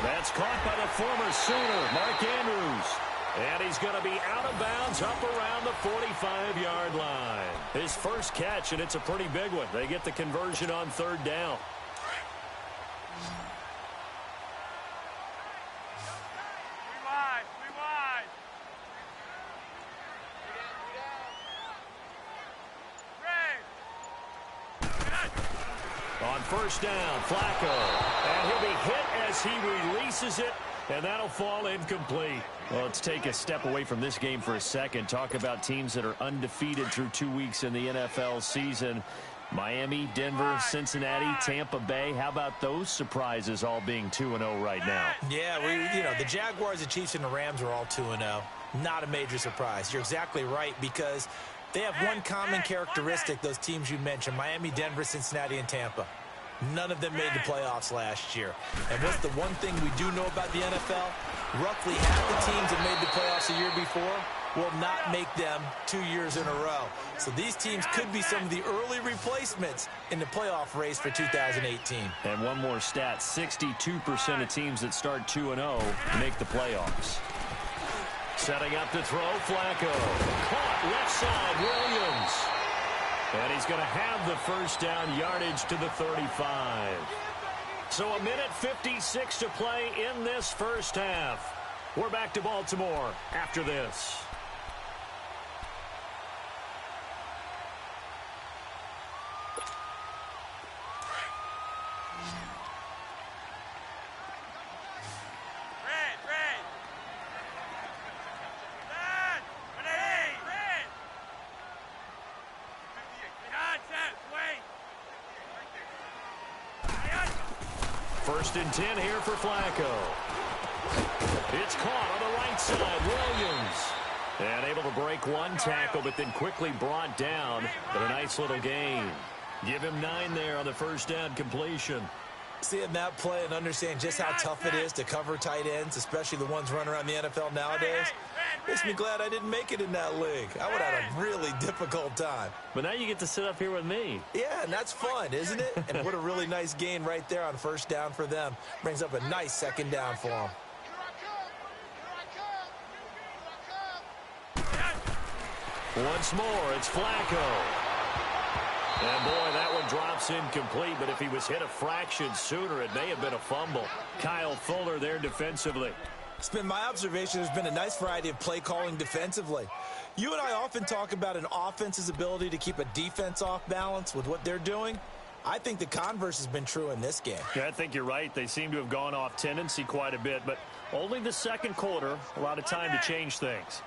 That's caught by the former Sooner, Mark Andrews. And he's going to be out of bounds up around the 45-yard line. His first catch, and it's a pretty big one. They get the conversion on third down. On first down, Flacco. And he'll be hit as he releases it, and that'll fall incomplete. Well, let's take a step away from this game for a second. Talk about teams that are undefeated through 2 weeks in the NFL season. Miami, Denver, Cincinnati, Tampa Bay. How about those surprises all being 2-0 right now? Yeah, the Jaguars, the Chiefs, and the Rams are all 2-0. Not a major surprise. You're exactly right because they have one common characteristic, those teams you mentioned, Miami, Denver, Cincinnati, and Tampa. None of them made the playoffs last year. And what's the one thing we do know about the NFL? Roughly half the teams that made the playoffs a year before will not make them 2 years in a row. So these teams could be some of the early replacements in the playoff race for 2018. And one more stat, 62% of teams that start 2-0 make the playoffs. Setting up to throw, Flacco. Caught left side, Williams. And he's going to have the first down, yardage to the 35. So 1:56 to play in this first half. We're back to Baltimore after this. First and 10 here for Flacco. It's caught on the right side, Williams. And able to break one tackle, but then quickly brought down. But a nice little gain. Give him 9 there on the first down completion. Seeing that play and understand just how tough it is to cover tight ends, especially the ones running around the NFL nowadays, makes me glad I didn't make it in that league. I would have had a really difficult time. But now you get to sit up here with me. Yeah, and that's fun, isn't it? And what a really nice gain right there on first down for them. Brings up a nice second down for them. Once more, it's Flacco. And boy, that one drops incomplete, but if he was hit a fraction sooner, it may have been a fumble. Kyle Fuller there defensively. It's been my observation there's been a nice variety of play calling defensively. You and I often talk about an offense's ability to keep a defense off balance with what they're doing. I think the converse has been true in this game. Yeah, I think you're right. They seem to have gone off tendency quite a bit, but only the second quarter, a lot of time to change things.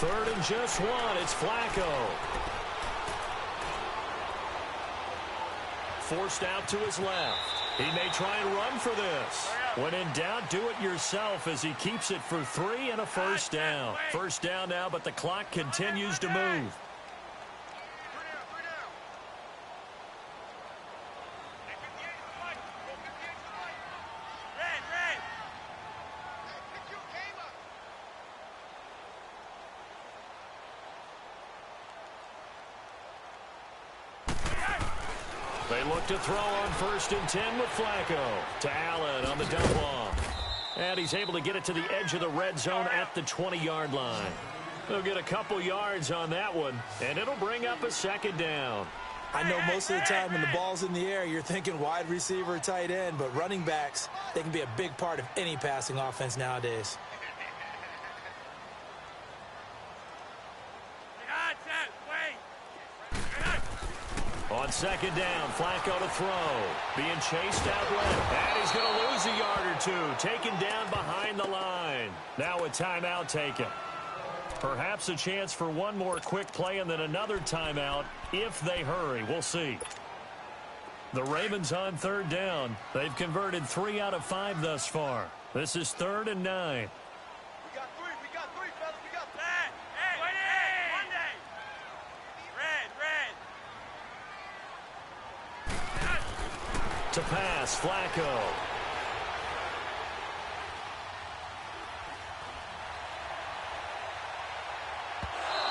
Third and just 1. It's Flacco. Forced out to his left. He may try and run for this. When in doubt, do it yourself as he keeps it for 3 and a first down. First down now, but the clock continues to move. They look to throw on 1st and 10 with Flacco. To Allen on the dump off. And he's able to get it to the edge of the red zone at the 20-yard line. They'll get a couple yards on that one, and it'll bring up a second down. I know most of the time when the ball's in the air, you're thinking wide receiver, tight end, but running backs, they can be a big part of any passing offense nowadays. On second down, Flacco to throw. Being chased out left. And he's going to lose a yard or two. Taken down behind the line. Now a timeout taken. Perhaps a chance for one more quick play and then another timeout if they hurry. We'll see. The Ravens on 3rd down. They've converted 3 out of 5 thus far. This is 3rd and 9. To pass, Flacco.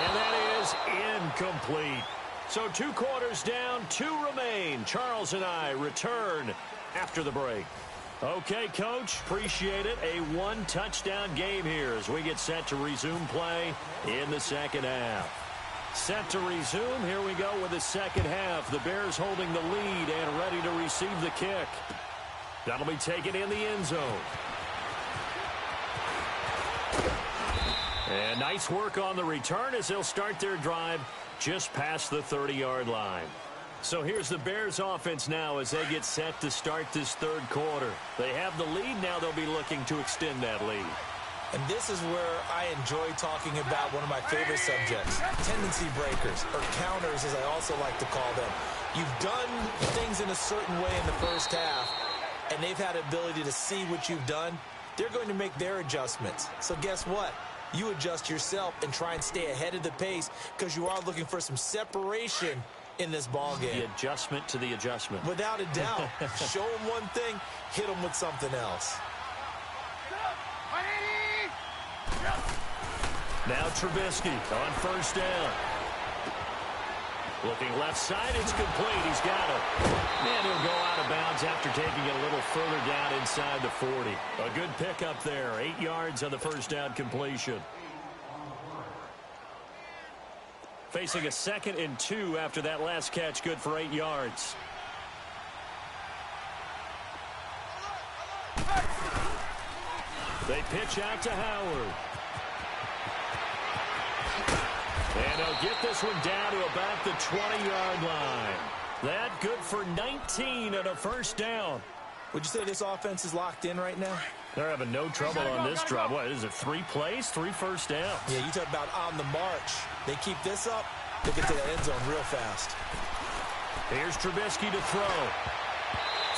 And that is incomplete. So 2 quarters down, 2 remain. Charles and I return after the break. Okay, Coach, appreciate it. A 1-touchdown game here as we get set to resume play in the second half. Set to resume. Here we go with the second half. The Bears holding the lead and ready to receive the kick. That'll be taken in the end zone. And nice work on the return as they'll start their drive just past the 30-yard line. So here's the Bears offense now as they get set to start this 3rd quarter. They have the lead. Now they'll be looking to extend that lead. And this is where I enjoy talking about one of my favorite subjects, tendency breakers, or counters as I also like to call them. You've done things in a certain way in the first half, and they've had the ability to see what you've done. They're going to make their adjustments. So guess what? You adjust yourself and try and stay ahead of the pace because you are looking for some separation in this ball game. The adjustment to the adjustment. Without a doubt. Show them one thing, hit them with something else. Now Trubisky on 1st down. Looking left side, it's complete. He's got it. And he'll go out of bounds after taking it a little further down inside the 40. A good pickup there. 8 yards on the 1st down completion. Facing a 2nd and 2 after that last catch, good for 8 yards. They pitch out to Howard. And they'll get this one down to about the 20-yard line. That good for 19 and a 1st down. Would you say this offense is locked in right now? They're having no trouble on this drive. What is it, 3 plays, 3 first downs? Yeah, you talk about on the march. They keep this up, they get to the end zone real fast. Here's Trubisky to throw.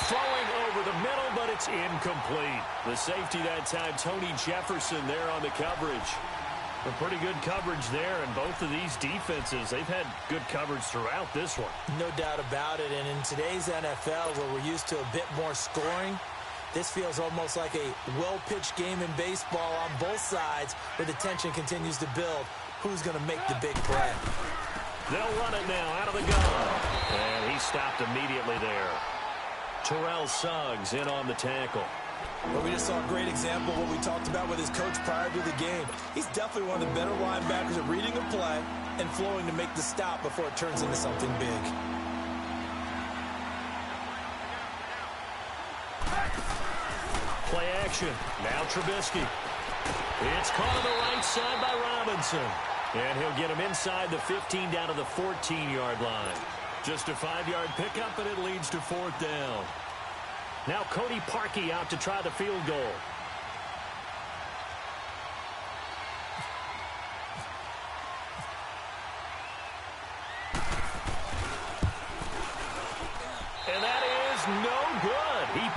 Throwing over the middle, but it's incomplete. The safety that time, Tony Jefferson there on the coverage. A pretty good coverage there, and both of these defenses, they've had good coverage throughout this one. No doubt about it, and in today's NFL, where we're used to a bit more scoring, this feels almost like a well-pitched game in baseball on both sides, where the tension continues to build. Who's going to make the big play? They'll run it now out of the gun. And he stopped immediately there. Terrell Suggs in on the tackle. Well, we just saw a great example of what we talked about with his coach prior to the game. He's definitely one of the better linebackers at reading a play and flowing to make the stop before it turns into something big. Play action. Now Trubisky. It's caught on the right side by Robinson. And he'll get him inside the 15 down to the 14-yard line. Just a 5-yard pickup, and it leads to 4th down. Now Cody Parkey out to try the field goal. And that is no good. He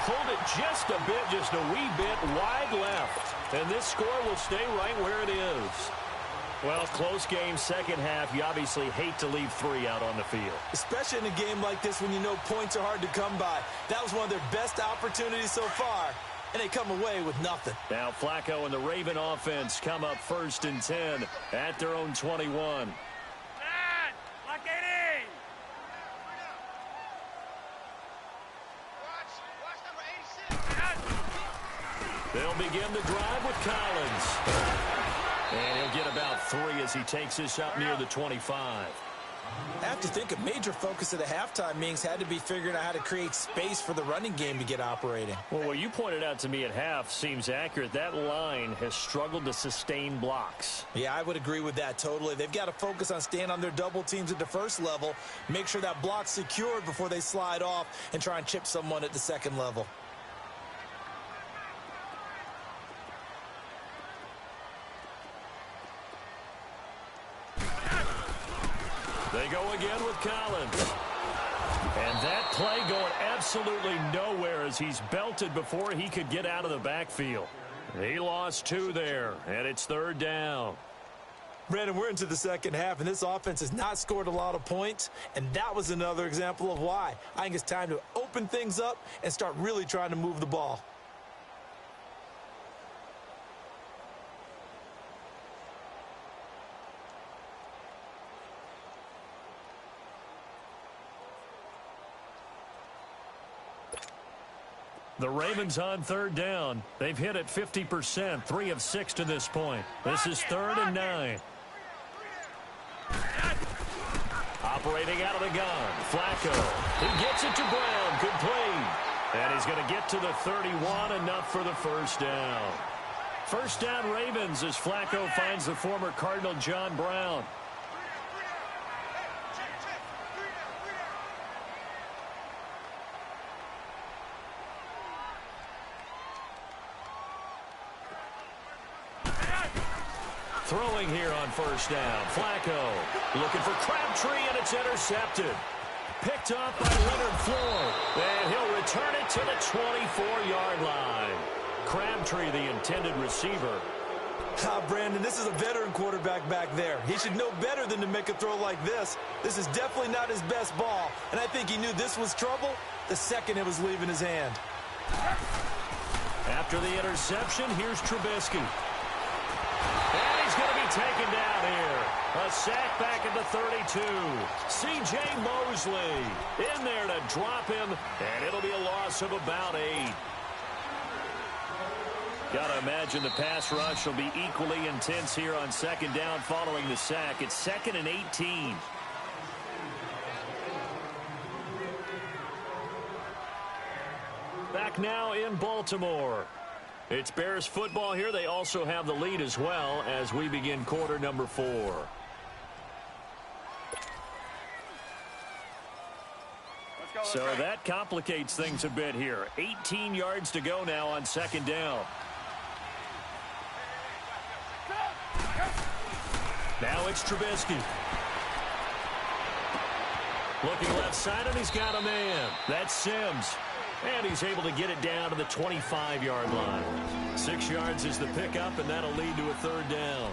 Just a wee bit wide left. And this score will stay right where it is. Well, close game, second half. You obviously hate to leave 3 out on the field. Especially in a game like this when you know points are hard to come by. That was one of their best opportunities so far, and they come away with nothing. Now Flacco and the Raven offense come up 1st and 10 at their own 21. They'll begin the drive with Collins. And he'll get about 3 as he takes this up near the 25. I have to think a major focus of the halftime meetings had to be figuring out how to create space for the running game to get operating. Well, what you pointed out to me at half seems accurate. That line has struggled to sustain blocks. Yeah, I would agree with that totally. They've got to focus on staying on their double teams at the first level, make sure that block's secured before they slide off and try and chip someone at the second level. They go again with Collins. And that play going absolutely nowhere as he's belted before he could get out of the backfield. He lost 2 there, and it's 3rd down. Brandon, we're into the second half, and this offense has not scored a lot of points, and that was another example of why. I think it's time to open things up and start really trying to move the ball. The Ravens on 3rd down. They've hit it 50%, 3 of 6 to this point. This is 3rd and 9. Operating out of the gun, Flacco. He gets it to Brown, complete. And he's going to get to the 31, enough for the first down. First down Ravens as Flacco finds the former Cardinal John Brown. Throwing here on first down. Flacco looking for Crabtree, and it's intercepted. Picked up by Leonard Floyd. And he'll return it to the 24-yard line. Crabtree, the intended receiver. Brandon, this is a veteran quarterback back there. He should know better than to make a throw like this. This is definitely not his best ball, and I think he knew this was trouble the second it was leaving his hand. After the interception, here's Trubisky. And he's going to be taken down here. A sack back at the 32. C.J. Mosley in there to drop him, and it'll be a loss of about 8. Got to imagine the pass rush will be equally intense here on second down following the sack. It's 2nd and 18. Back now in Baltimore. It's Bears football here. They also have the lead as well as we begin quarter number 4. So that complicates things a bit here. 18 yards to go now on second down. Now it's Trubisky. Looking left side, and he's got a man. That's Sims. And he's able to get it down to the 25-yard line. 6 yards is the pickup, and that'll lead to a third down.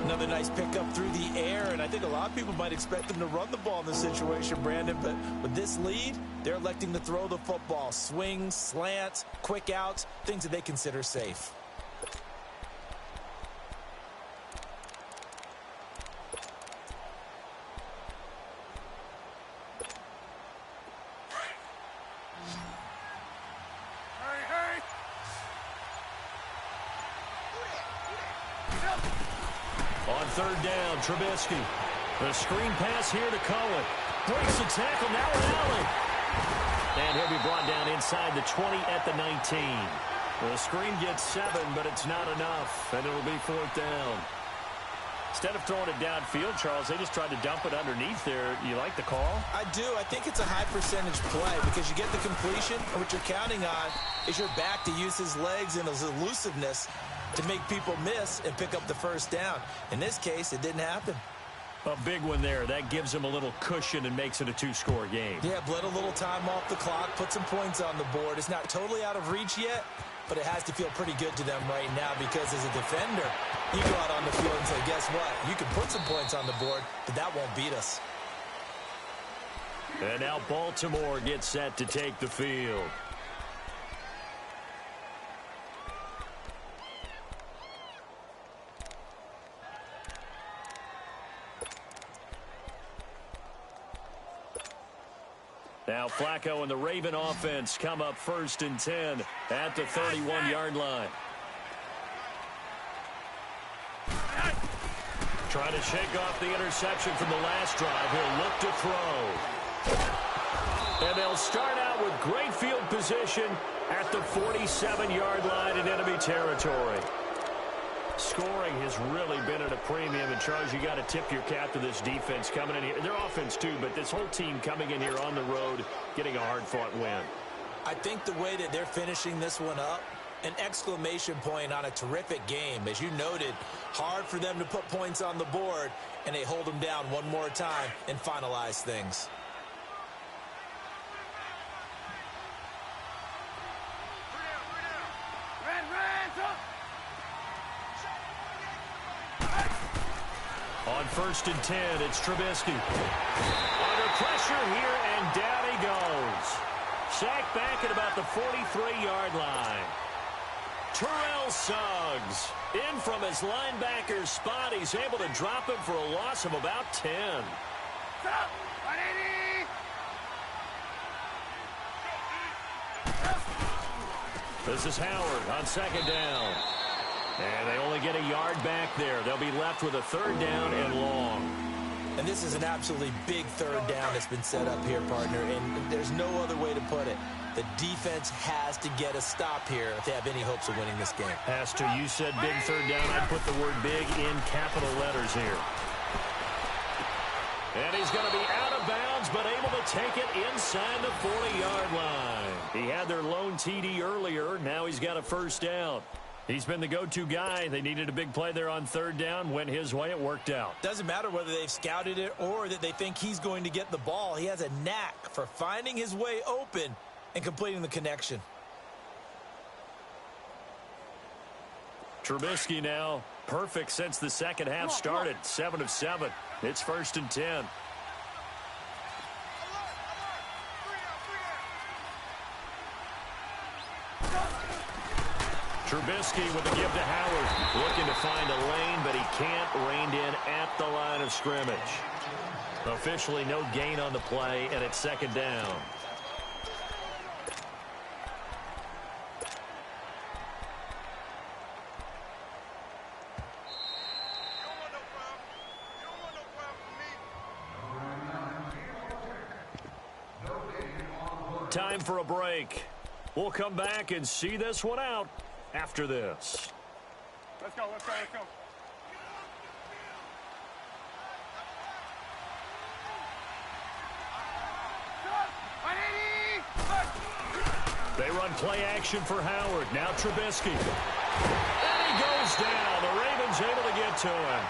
Another nice pickup through the air, and I think a lot of people might expect them to run the ball in this situation, Brandon, but with this lead, they're electing to throw the football. Swings, slants, quick outs, things that they consider safe. Third down, Trubisky. The screen pass here to Cohen. Breaks the tackle, now an alley. And he'll be brought down inside the 20 at the 19. The screen gets 7, but it's not enough, and it'll be 4th down. Instead of throwing it downfield, Charles, they just tried to dump it underneath there. You like the call? I do. I think it's a high percentage play because you get the completion, and what you're counting on is your back to use his legs and his elusiveness to make people miss and pick up the first down. In this case, it didn't happen. A big one there. That gives them a little cushion and makes it a two-score game. Yeah, bled a little time off the clock, put some points on the board. It's not totally out of reach yet, but it has to feel pretty good to them right now because as a defender, you go out on the field and say, guess what? You can put some points on the board, but that won't beat us. And now Baltimore gets set to take the field. Now Flacco and the Raven offense come up 1st and 10 at the 31-yard line. Trying to shake off the interception from the last drive. He'll look to throw. And they'll start out with great field position at the 47-yard line in enemy territory. Scoring has really been at a premium. And, Charles, you got to tip your cap to this defense coming in here. Their offense, too, but this whole team coming in here on the road, getting a hard-fought win. I think the way that they're finishing this one up, an exclamation point on a terrific game. As you noted, hard for them to put points on the board, and they hold them down one more time and finalize things. On 1st and 10, it's Trubisky. Under pressure here, and down he goes. Sacked back at about the 43-yard line. Terrell Suggs in from his linebacker spot. He's able to drop him for a loss of about 10. This is Howard on 2nd down. And they only get a yard back there. They'll be left with a 3rd down and long. And this is an absolutely big 3rd down that's been set up here, partner, and there's no other way to put it. The defense has to get a stop here if they have any hopes of winning this game. Has to. You said big 3rd down. I'd put the word big in capital letters here. And he's going to be out of bounds, but able to take it inside the 40-yard line. He had their lone TD earlier. Now he's got a 1st down. He's been the go-to guy. They needed a big play there on 3rd down. Went his way. It worked out. Doesn't matter whether they've scouted it or that they think he's going to get the ball. He has a knack for finding his way open and completing the connection. Trubisky now perfect since the second half started. 7 of 7. It's 1st and 10. Trubisky with the give to Howard. Looking to find a lane, but he can't. Reined in at the line of scrimmage. Officially no gain on the play, and it's 2nd down. Time for a break. We'll come back and see this one out after this. Let's go, let's go, let's go. They run play action for Howard. Now Trubisky. And he goes down. The Ravens able to get to him.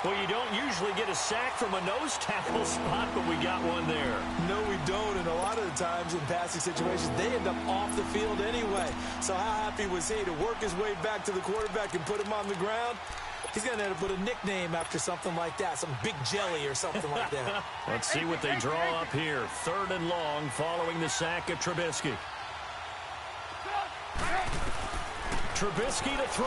Well, you don't usually get a sack from a nose tackle spot, but we got one there. No, we don't, and a lot of the times in passing situations, they end up off the field anyway. So how happy was he to work his way back to the quarterback and put him on the ground? He's going to end up with a nickname after something like that, some big jelly or something like that. Let's see what they draw up here. 3rd and long following the sack of Trubisky. Trubisky to throw.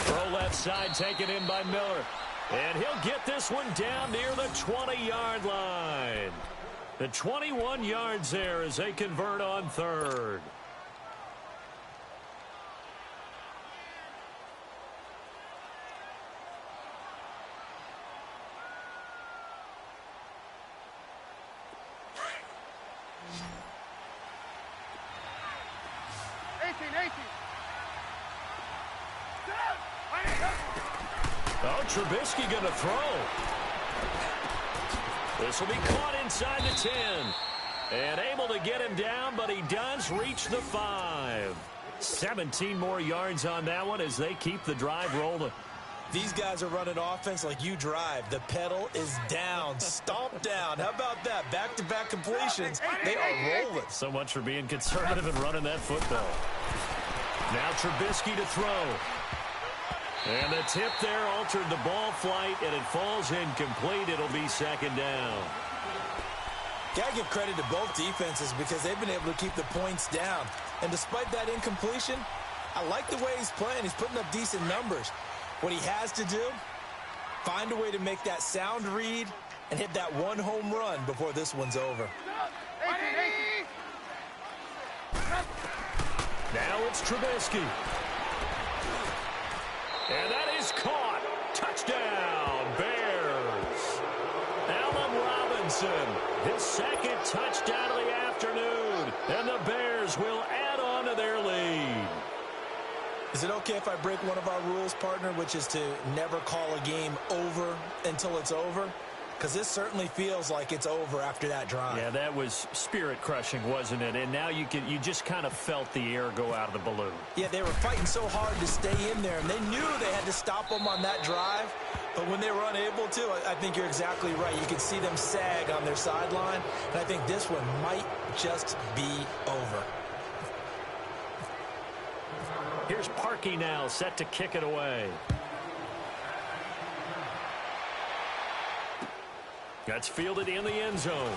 Throw left side taken in by Miller. And he'll get this one down near the 20-yard line. The 21 yards there as they convert on 3rd. Oh, Trubisky going to throw. This will be caught inside the 10. And able to get him down, but he does reach the 5. 17 more yards on that one as they keep the drive rolling. These guys are running offense like you drive. The pedal is down, stomp down. How about that? Back-to-back completions. They are rolling. So much for being conservative and running that football. Now Trubisky to throw. And the tip there altered the ball flight, and it falls incomplete. It'll be second down. Got to give credit to both defenses because they've been able to keep the points down. And despite that incompletion, I like the way he's playing. He's putting up decent numbers. What he has to do, find a way to make that sound read and hit that one home run before this one's over. Now it's Trubisky. And that is caught. Touchdown, Bears. Allen Robinson, his second touchdown of the afternoon. And the Bears will add on to their lead. Is it okay if I break one of our rules, partner, which is to never call a game over until it's over? Because this certainly feels like it's over after that drive. Yeah, that was spirit-crushing, wasn't it? And now you just kind of felt the air go out of the balloon. Yeah, they were fighting so hard to stay in there, and they knew they had to stop them on that drive. But when they were unable to, I think you're exactly right. You could see them sag on their sideline, and I think this one might just be over. Here's Parkey now, set to kick it away. That's fielded in the end zone.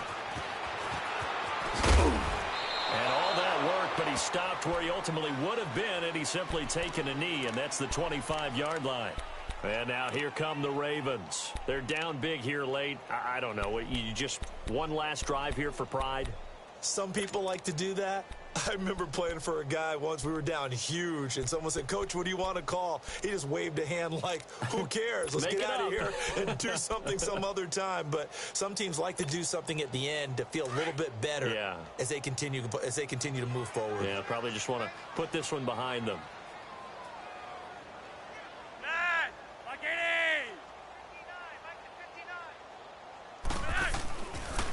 And all that work, but he stopped where he ultimately would have been, and he's simply taken a knee, and that's the 25-yard line. And now here come the Ravens. They're down big here late. I don't know. You just one last drive here for pride? Some people like to do that. I remember playing for a guy once. We were down huge, and someone said, "Coach, what do you want to call?" He just waved a hand like, who cares? Let's get out of here and do something some other time. But some teams like to do something at the end to feel a little bit better as they continue to move forward. Yeah, probably just want to put this one behind them.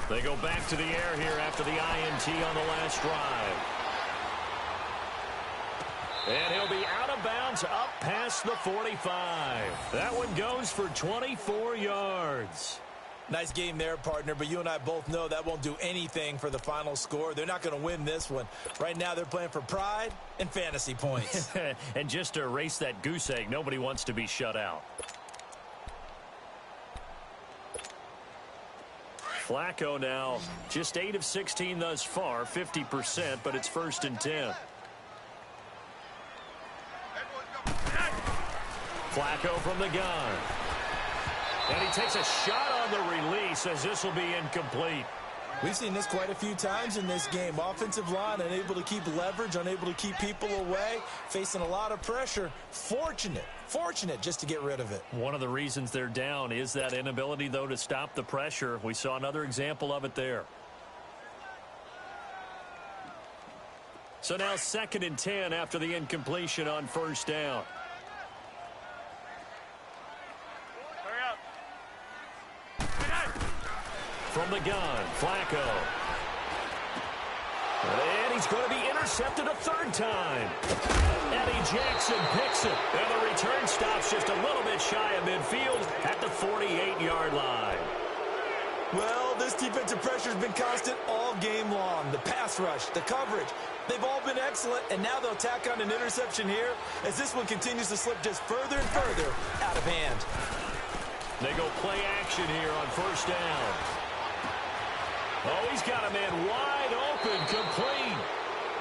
They go back to the air here after the INT on the last drive. And he'll be out of bounds up past the 45. That one goes for 24 yards. Nice game there, partner, but you and I both know that won't do anything for the final score. They're not going to win this one. Right now they're playing for pride and fantasy points. And just to erase that goose egg, nobody wants to be shut out. Flacco now just 8 of 16 thus far, 50%, but it's 1st and 10. Flacco from the gun. And he takes a shot on the release as this will be incomplete. We've seen this quite a few times in this game. Offensive line unable to keep leverage, unable to keep people away, facing a lot of pressure. Fortunate just to get rid of it. One of the reasons they're down is that inability, though, to stop the pressure. We saw another example of it there. So now 2nd and 10 after the incompletion on 1st down. From the gun, Flacco. And he's going to be intercepted a 3rd time. Eddie Jackson picks it. And the return stops just a little bit shy of midfield at the 48-yard line. Well, this defensive pressure has been constant all game long. The pass rush, the coverage, they've all been excellent, and now they'll tack on an interception here as this one continues to slip just further and further out of hand. They go play action here on 1st down. Oh, he's got a man wide open, complete.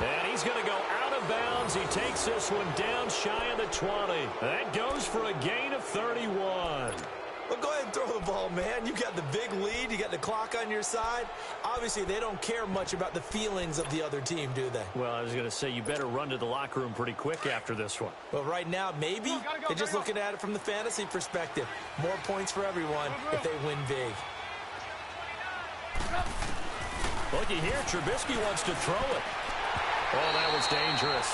And he's going to go out of bounds. He takes this one down shy of the 20. That goes for a gain of 31. Well, go ahead and throw the ball, man. You got the big lead. You got the clock on your side. Obviously, they don't care much about the feelings of the other team, do they? Well, I was going to say, you better run to the locker room pretty quick after this one. Well, right now, maybe they're just looking at it from the fantasy perspective. More points for everyone if they win big. Looky here, Trubisky wants to throw it. Oh, that was dangerous.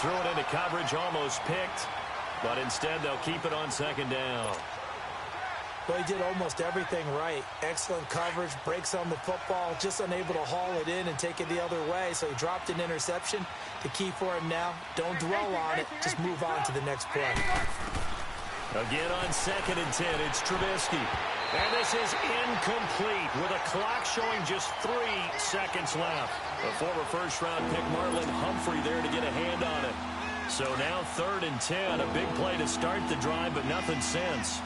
Threw it into coverage, almost picked. But instead, they'll keep it on 2nd down. Well, he did almost everything right. Excellent coverage, breaks on the football, just unable to haul it in and take it the other way. So he dropped an interception. The key for him now, don't dwell on it. Just move on to the next play. Again on 2nd and 10, it's Trubisky. And this is incomplete with a clock showing just 3 seconds left. The former first-round pick Marlon Humphrey there to get a hand on it. So now 3rd and 10, a big play to start the drive, but nothing since.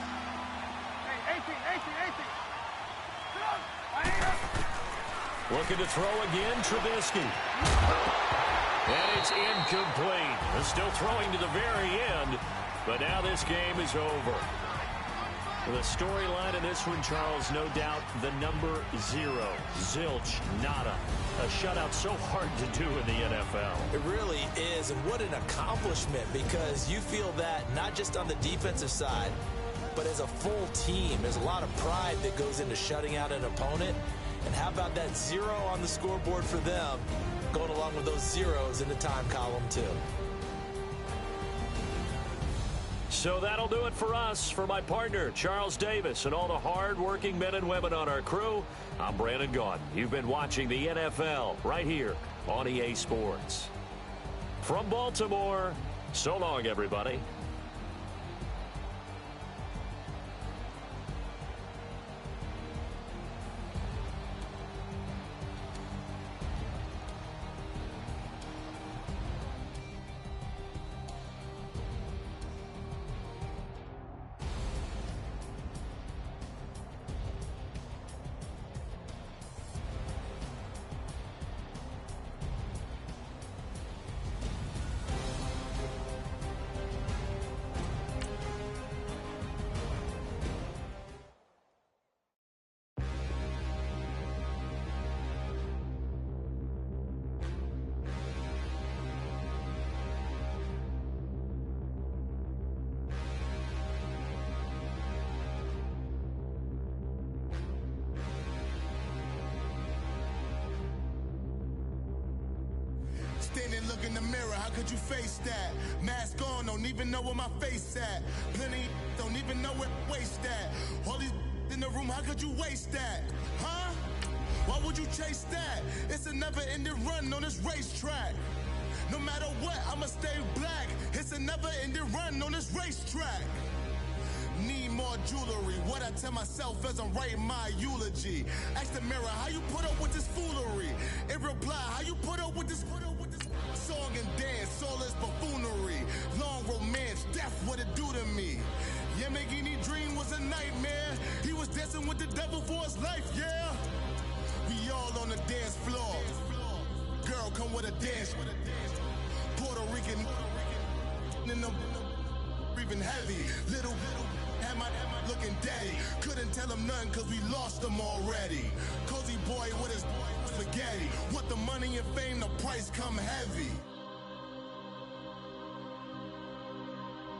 Looking to throw again, Trubisky. And it's incomplete. They're still throwing to the very end, but now this game is over. The storyline in this one, Charles, no doubt the number 0. Zilch, nada. A shutout so hard to do in the NFL. It really is, and what an accomplishment, because you feel that not just on the defensive side, but as a full team. There's a lot of pride that goes into shutting out an opponent. And how about that 0 on the scoreboard for them, going along with those zeros in the time column, too. So that'll do it for us. For my partner, Charles Davis, and all the hard-working men and women on our crew, I'm Brandon Gaudin. You've been watching the NFL right here on EA Sports. From Baltimore, so long, everybody. Standing, look in the mirror, how could you face that? Mask on, don't even know where my face at. Plenty, don't even know where waste at. All these in the room, how could you waste that? Huh? Why would you chase that? It's a never-ending run on this racetrack. No matter what, I'ma stay black. It's a never-ending run on this racetrack. Need more jewelry. What I tell myself as I'm writing my eulogy. Ask the mirror, how you put up with this foolery? In reply, how you put up with this song and dance, all this buffoonery. Long romance, death, what it do to me? Yamagini dream was a nightmare. He was dancing with the devil for his life, yeah. We all on the dance floor. Girl, come with a dance. Puerto Rican in the breathing heavy. Little had my looking daddy. Couldn't tell him nothing cause we lost him already. Cozy boy with his spaghetti. With the money and fame, the price come heavy.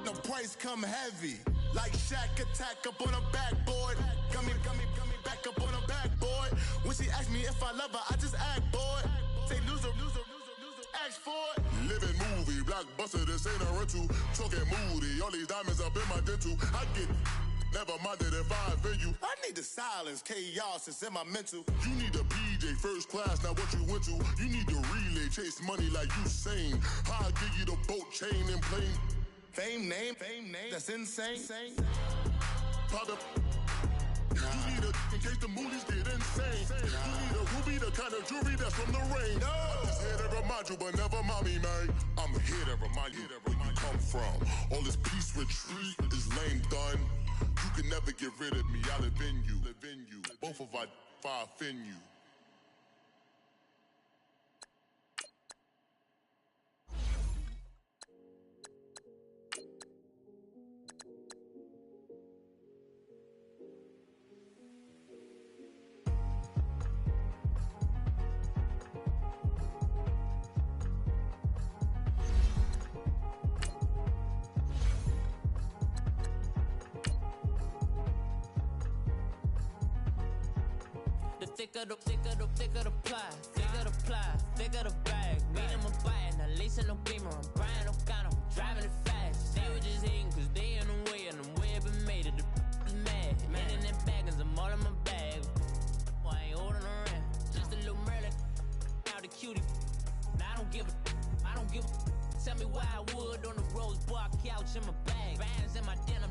The price come heavy. Like Shaq attack up on a backboard. Got me back up on a backboard. When she asked me if I love her, I just act bored. Say loser, ask for it. Living movie, blockbuster, this ain't a rental. Talking moody, all these diamonds up in my dental. I get never minded if I offend you. I need the silence, chaos is in my mental. You need a PJ, first class, not what you went to. You need the relay, chase money like you sane. How I give you the boat, chain, and plane. Fame name, that's insane. Pop you need a, in case the movies get insane. You need a ruby, the kind of jewelry that's from the rain. No. I'm just here to remind you, but never mommy, man. I'm here to remind you where you come from. All this peace retreat is lame done. You can never get rid of me, I live in you. Both of our fire offend you. Thicker the plot, thicker the bag. Mean I'm a buyer, now lacing no beamer. I'm Brian O'Connor, I'm driving it fast. They were just hating cause they in the way, and I'm way up and made it. The is mad. Man, Tell me why I would on the rose bar couch in my bag. Bands in my denim.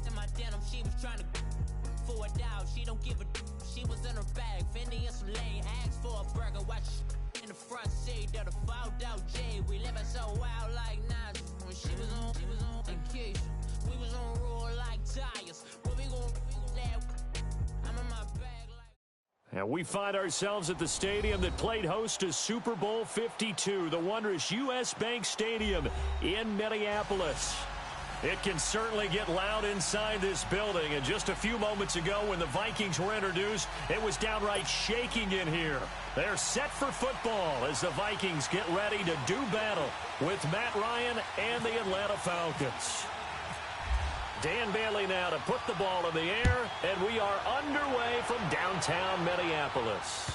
In my denim, she was trying to for a doubt. She don't give a. She was in her bag. Fendi and some lane. Asked for a burger. Watch in the front seat of the fouled out J. We living so wild like Nas. When she was on vacation. We was on roll like tires. Where we gon' that? I'm in my bag like. And we find ourselves at the stadium that played host to Super Bowl 52, the wondrous U.S. Bank Stadium in Minneapolis. It can certainly get loud inside this building. And just a few moments ago when the Vikings were introduced, it was downright shaking in here. They're set for football as the Vikings get ready to do battle with Matt Ryan and the Atlanta Falcons. Dan Bailey now to put the ball in the air, and we are underway from downtown Minneapolis.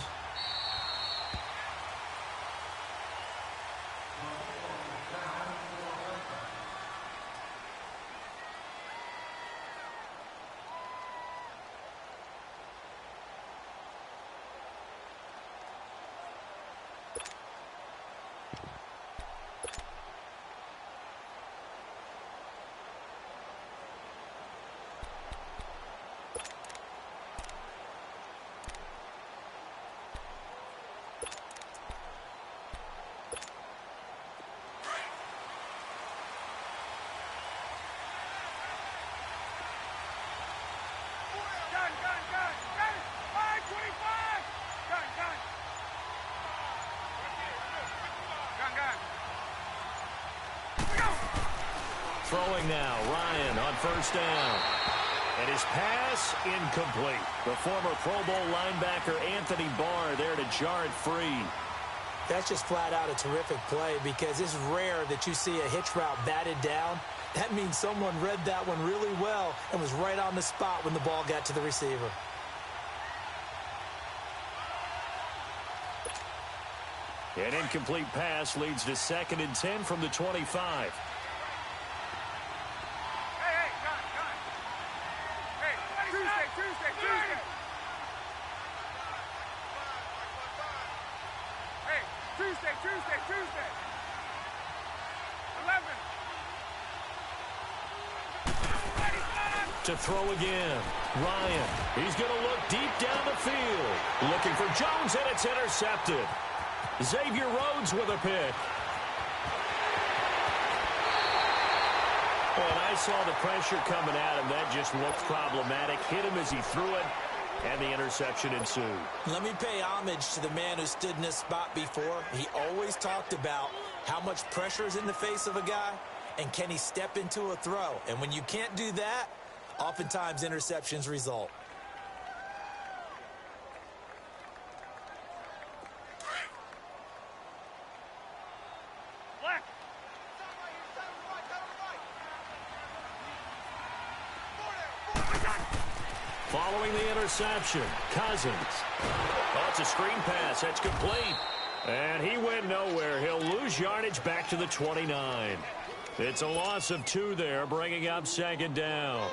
Throwing now, Ryan on first down. And his pass incomplete. The former Pro Bowl linebacker Anthony Barr there to jar it free. That's just flat out a terrific play because it's rare that you see a hitch route batted down. That means someone read that one really well and was right on the spot when the ball got to the receiver. An incomplete pass leads to 2nd and 10 from the 25. Tuesday. 11. To throw again. Ryan, he's going to look deep down the field. Looking for Jones, and it's intercepted. Xavier Rhodes with a pick. Well, and I saw the pressure coming at him. That just looked problematic. Hit him as he threw it, and the interception ensued. Let me pay homage to the man who stood in this spot before. He always talked about how much pressure is in the face of a guy, and can he step into a throw. And when you can't do that, oftentimes interceptions result. Following the interception, Cousins. Oh, it's a screen pass. That's complete. And he went nowhere. He'll lose yardage back to the 29. It's a loss of 2 there, bringing up 2nd down.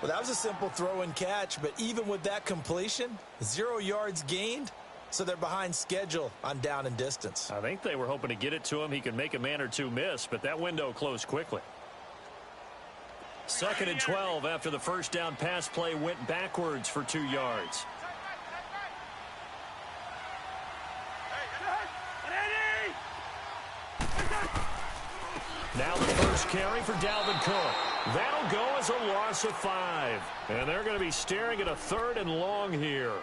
Well, that was a simple throw and catch, but even with that completion, 0 yards gained, so they're behind schedule on down and distance. I think they were hoping to get it to him. He could make a man or two miss, but that window closed quickly. 2nd and 12 after the first down pass play went backwards for 2 yards. Now the first carry for Dalvin Cook. That'll go as a loss of 5. And they're going to be staring at a 3rd and long here.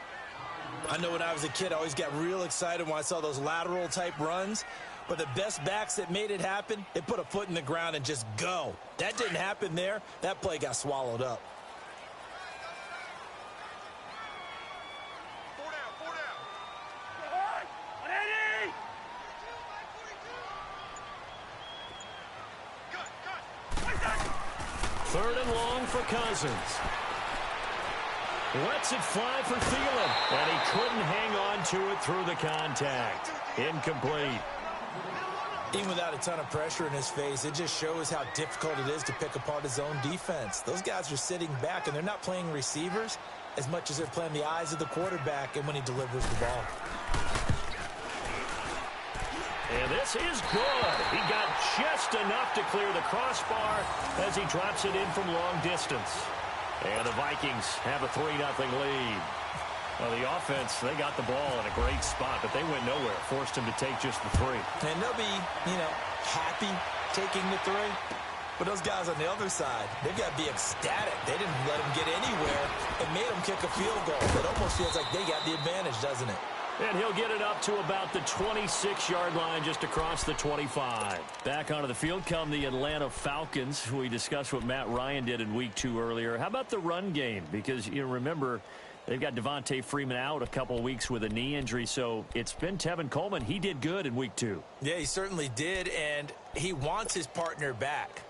I know when I was a kid, I always got real excited when I saw those lateral type runs. But the best backs that made it happen, they put a foot in the ground and just go. That didn't happen there. That play got swallowed up. 4 down. 180. Third and long for Cousins. Lets it fly for Thielen. And he couldn't hang on to it through the contact. Incomplete. Even without a ton of pressure in his face, it just shows how difficult it is to pick apart his own defense. Those guys are sitting back, and they're not playing receivers as much as they're playing the eyes of the quarterback and when he delivers the ball. And this pass is good. He got just enough to clear the crossbar as he drops it in from long distance. And the Vikings have a 3-0 lead. Well, the offense, they got the ball in a great spot, but they went nowhere. Forced him to take just the 3. And they'll be, happy taking the 3. But those guys on the other side, they've got to be ecstatic. They didn't let him get anywhere and made him kick a field goal. It almost feels like they got the advantage, doesn't it? And he'll get it up to about the 26-yard line just across the 25. Back onto the field come the Atlanta Falcons. We discussed what Matt Ryan did in Week 2 earlier. How about the run game? Because, remember, they've got Devontae Freeman out a couple of weeks with a knee injury, so it's been Tevin Coleman. He did good in Week 2. Yeah, he certainly did, and he wants his partner back.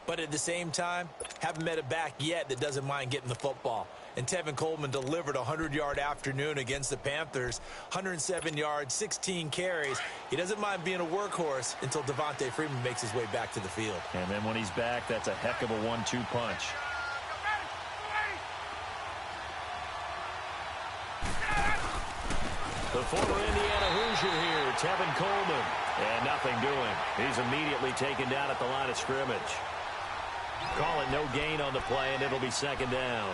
But at the same time, haven't met a back yet that doesn't mind getting the football. And Tevin Coleman delivered a 100-yard afternoon against the Panthers. 107 yards, 16 carries. He doesn't mind being a workhorse until Devontae Freeman makes his way back to the field. And then when he's back, that's a heck of a 1-2 punch. The former Indiana Hoosier here, Tevin Coleman. And nothing doing. He's immediately taken down at the line of scrimmage. Call it no gain on the play, and it'll be 2nd down.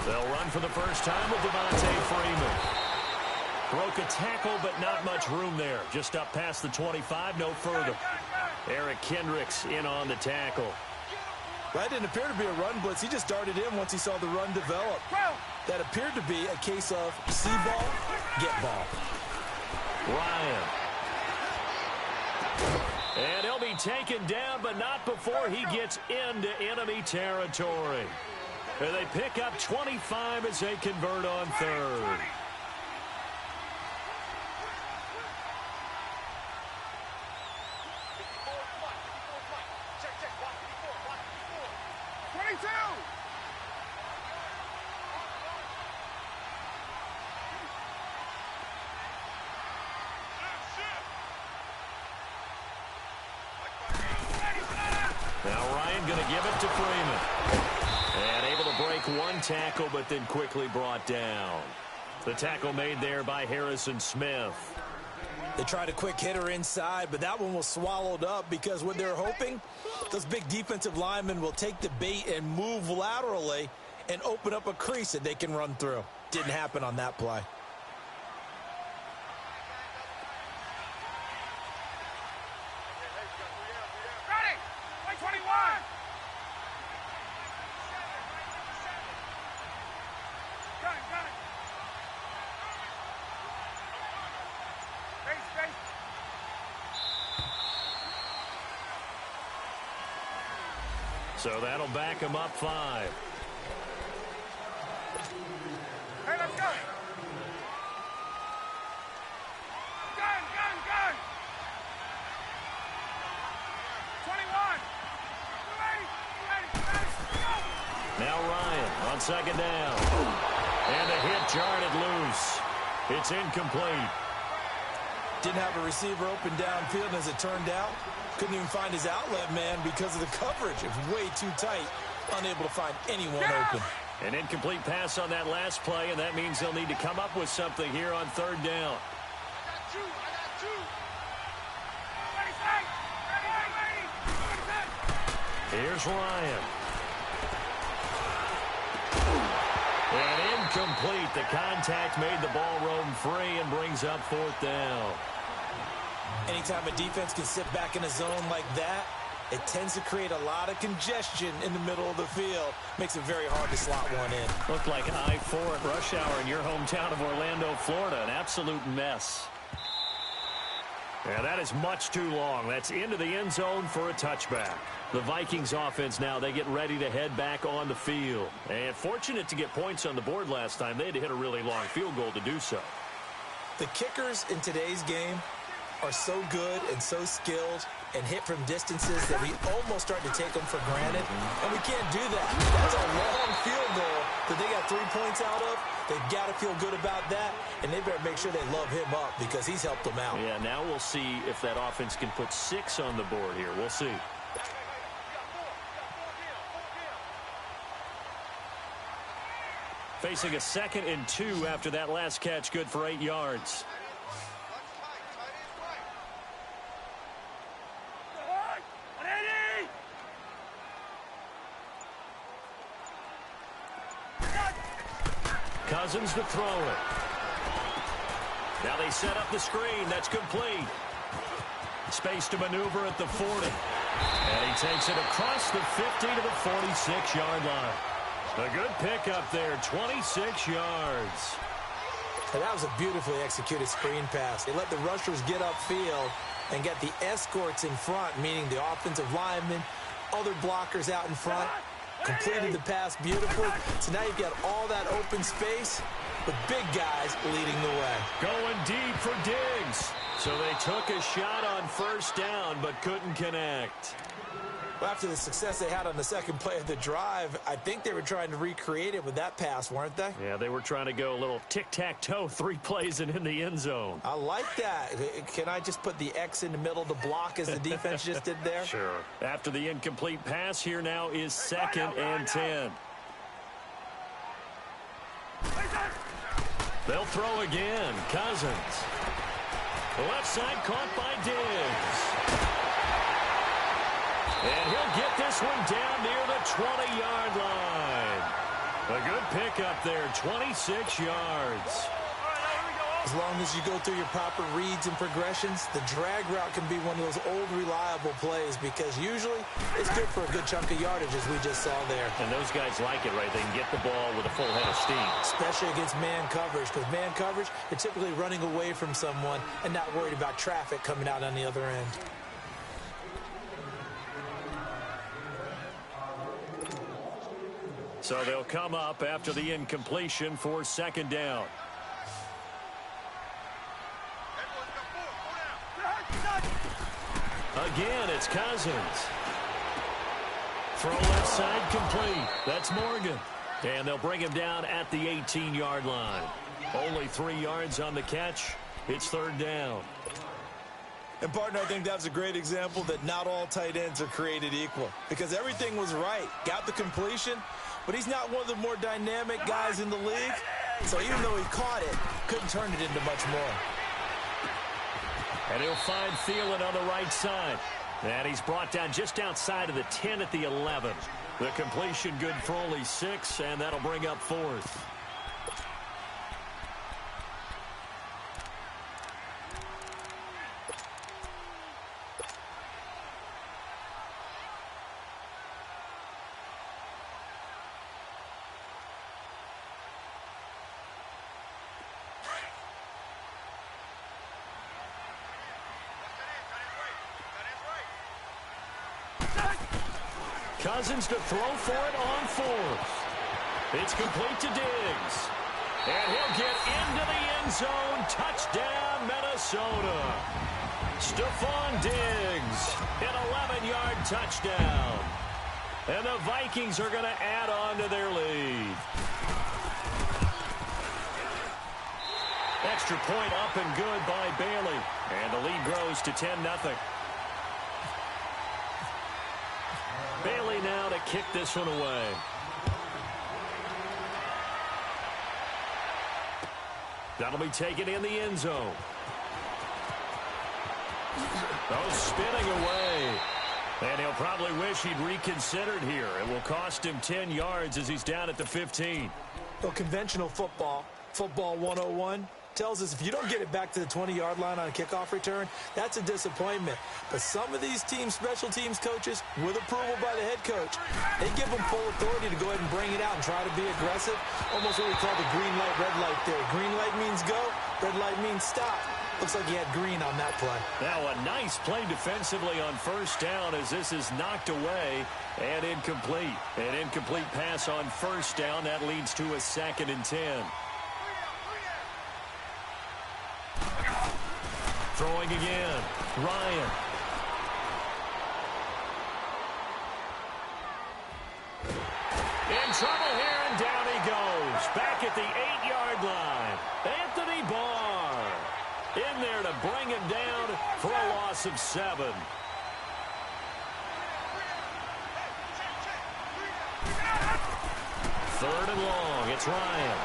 They'll run for the first time with Devontae Freeman. Broke a tackle, but not much room there. Just up past the 25, no further. Eric Kendricks in on the tackle. That didn't appear to be a run blitz. He just darted in once he saw the run develop. That appeared to be a case of see ball, get ball. Ryan. And he'll be taken down, but not before he gets into enemy territory. And they pick up 25 as they convert on 3rd. Now Ryan going to give it to Freeman. And able to break one tackle, but then quickly brought down. The tackle made there by Harrison Smith. They tried a quick hitter inside, but that one was swallowed up because what they're hoping, those big defensive linemen will take the bait and move laterally and open up a crease that they can run through. Didn't happen on that play. So that'll back him up 5. Hey, let's go. Gun, gun, gun. 21. Ready. Now Ryan on 2nd down. And the hit jarred it loose. It's incomplete. Didn't have a receiver open downfield, and as it turned out, couldn't even find his outlet man because of the coverage. It was way too tight, unable to find anyone open. An incomplete pass on that last play, and that means they'll need to come up with something here on 3rd down. I got you. Ready. Here's Ryan. And incomplete. The contact made the ball roam free and brings up 4th down. Anytime a defense can sit back in a zone like that, it tends to create a lot of congestion in the middle of the field. Makes it very hard to slot one in. Looked like I-4 at rush hour in your hometown of Orlando, Florida. An absolute mess. Yeah, that is much too long. That's into the end zone for a touchback. The Vikings offense now, they get ready to head back on the field. And fortunate to get points on the board last time. They had to hit a really long field goal to do so. The kickers in today's game are so good and so skilled and hit from distances that we almost start to take them for granted. And we can't do that. That's a long field goal that they got 3 points out of, they've got to feel good about that, and they better make sure they love him up because he's helped them out. Yeah, now we'll see if that offense can put 6 on the board here. We'll see. Facing a 2nd and 2 after that last catch, good for 8 yards. Cousins to throw it. Now they set up the screen. That's complete. Space to maneuver at the 40. And he takes it across the 50 to the 46-yard line. A good pickup there, 26 yards. And that was a beautifully executed screen pass. They let the rushers get upfield and get the escorts in front, meaning the offensive linemen, other blockers out in front. Completed the pass beautifully. So now you've got all that open space with big guys leading the way. Going deep for Diggs. So they took a shot on first down but couldn't connect. Well, after the success they had on the second play of the drive, I think they were trying to recreate it with that pass, weren't they? Yeah, they were trying to go a little tic-tac-toe, 3 plays and in the end zone. I like that. Can I just put the X in the middle to block as the defense just did there? Sure. After the incomplete pass, here now is 2nd and 10. They'll throw again. Cousins. Left side caught by Diggs. And he'll get this one down near the 20-yard line. A good pickup there, 26 yards. As long as you go through your proper reads and progressions, the drag route can be one of those old reliable plays because usually it's good for a good chunk of yardage, as we just saw there. And those guys like it, right? They can get the ball with a full head of steam. Especially against man coverage, because man coverage, they're typically running away from someone and not worried about traffic coming out on the other end. So they'll come up after the incompletion for 2nd down. Again, it's Cousins. Throw left side complete. That's Morgan. And they'll bring him down at the 18-yard line. Only 3 yards on the catch. It's 3rd down. And, partner, I think that was a great example that not all tight ends are created equal because everything was right. Got the completion, but he's not one of the more dynamic guys in the league. So even though he caught it, couldn't turn it into much more. And he'll find Thielen on the right side. And he's brought down just outside of the 10 at the 11. The completion good for only 6, and that'll bring up 4th. Cousins to throw for it on 4th. It's complete to Diggs. And he'll get into the end zone. Touchdown, Minnesota. Stephon Diggs, an 11-yard touchdown. And the Vikings are going to add on to their lead. Extra point up and good by Bailey. And the lead grows to 10-0. Bailey now to kick this one away. That'll be taken in the end zone. Oh, spinning away. And he'll probably wish he'd reconsidered here. It will cost him 10 yards as he's down at the 15. Well, conventional football 101, tells us if you don't get it back to the 20-yard line on a kickoff return, that's a disappointment. But some of these teams, special teams coaches, with approval by the head coach, they give them full authority to go ahead and bring it out and try to be aggressive. Almost what we call the green light, red light theory. Green light means go, red light means stop. Looks like he had green on that play. Now a nice play defensively on first down as this is knocked away and incomplete. An incomplete pass on first down. That leads to a 2nd and 10. Throwing again. Ryan. In trouble here, and down he goes. goes. Back at the 8-yard line. Anthony Barr in there to bring him down for a loss of 7. Third and long. It's Ryan.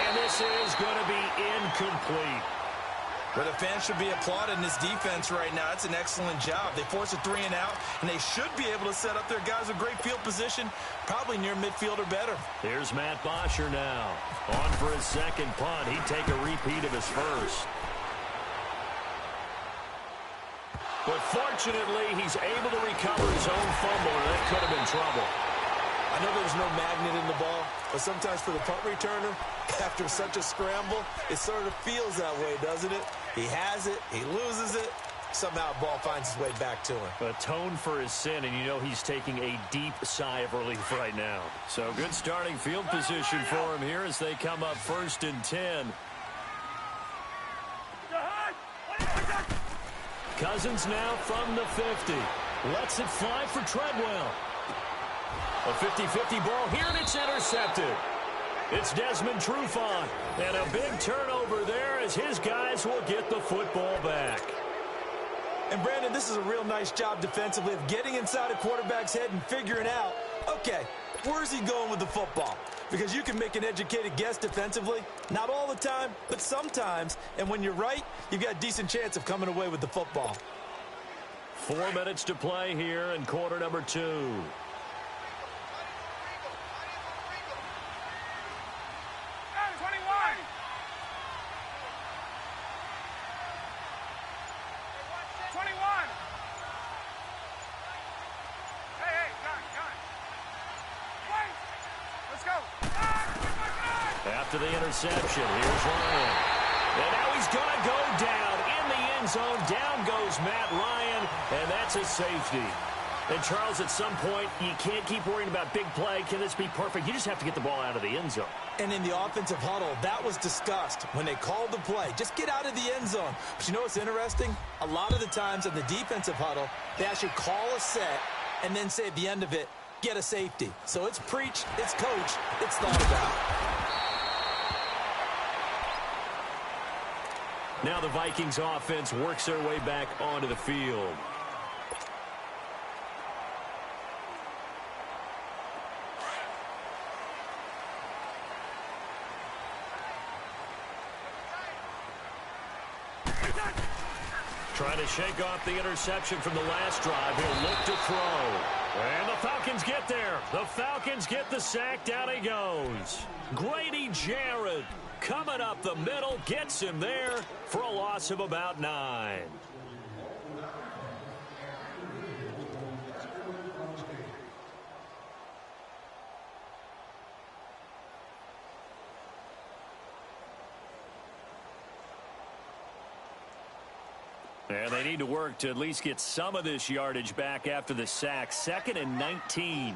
And this is going to be incomplete. But the fans should be applauding this defense right now. It's an excellent job. They force a 3-and-out, and they should be able to set up their guys with great field position, probably near midfield or better. Here's Matt Bosher now. On for his second punt. He'd take a repeat of his first. But fortunately, he's able to recover his own fumble, and that could have been trouble. I know there's no magnet in the ball, but sometimes for the punt returner, after such a scramble, it sort of feels that way, doesn't it? He has it, he loses it, somehow the ball finds its way back to him. Atone for his sin, and you know he's taking a deep sigh of relief right now. So good starting field position for him here as they come up 1st and 10. Cousins now from the 50. Lets it fly for Treadwell. A 50-50 ball here, and it's intercepted. It's Desmond Trufant, and a big turnover there as his guys will get the football back. And, Brandon, this is a real nice job defensively of getting inside a quarterback's head and figuring out, okay, where's he going with the football? Because you can make an educated guess defensively, not all the time, but sometimes. And when you're right, you've got a decent chance of coming away with the football. 4 minutes to play here in quarter number 2. After the interception, here's Ryan. And now he's going to go down in the end zone. Down goes Matt Ryan, and that's a safety. And, Charles, at some point, you can't keep worrying about big play. Can this be perfect? You just have to get the ball out of the end zone. And in the offensive huddle, that was discussed when they called the play. Just get out of the end zone. But you know what's interesting? A lot of the times in the defensive huddle, they actually call a set and then say at the end of it, get a safety. So it's preached, it's coached, it's thought about. Now the Vikings offense works their way back onto the field. Trying to shake off the interception from the last drive. He'll look to throw. And the Falcons get there. The Falcons get the sack. Down he goes. Grady Jarrett coming up the middle. Gets him there for a loss of about 9. And they need to work to at least get some of this yardage back after the sack. 2nd and 19.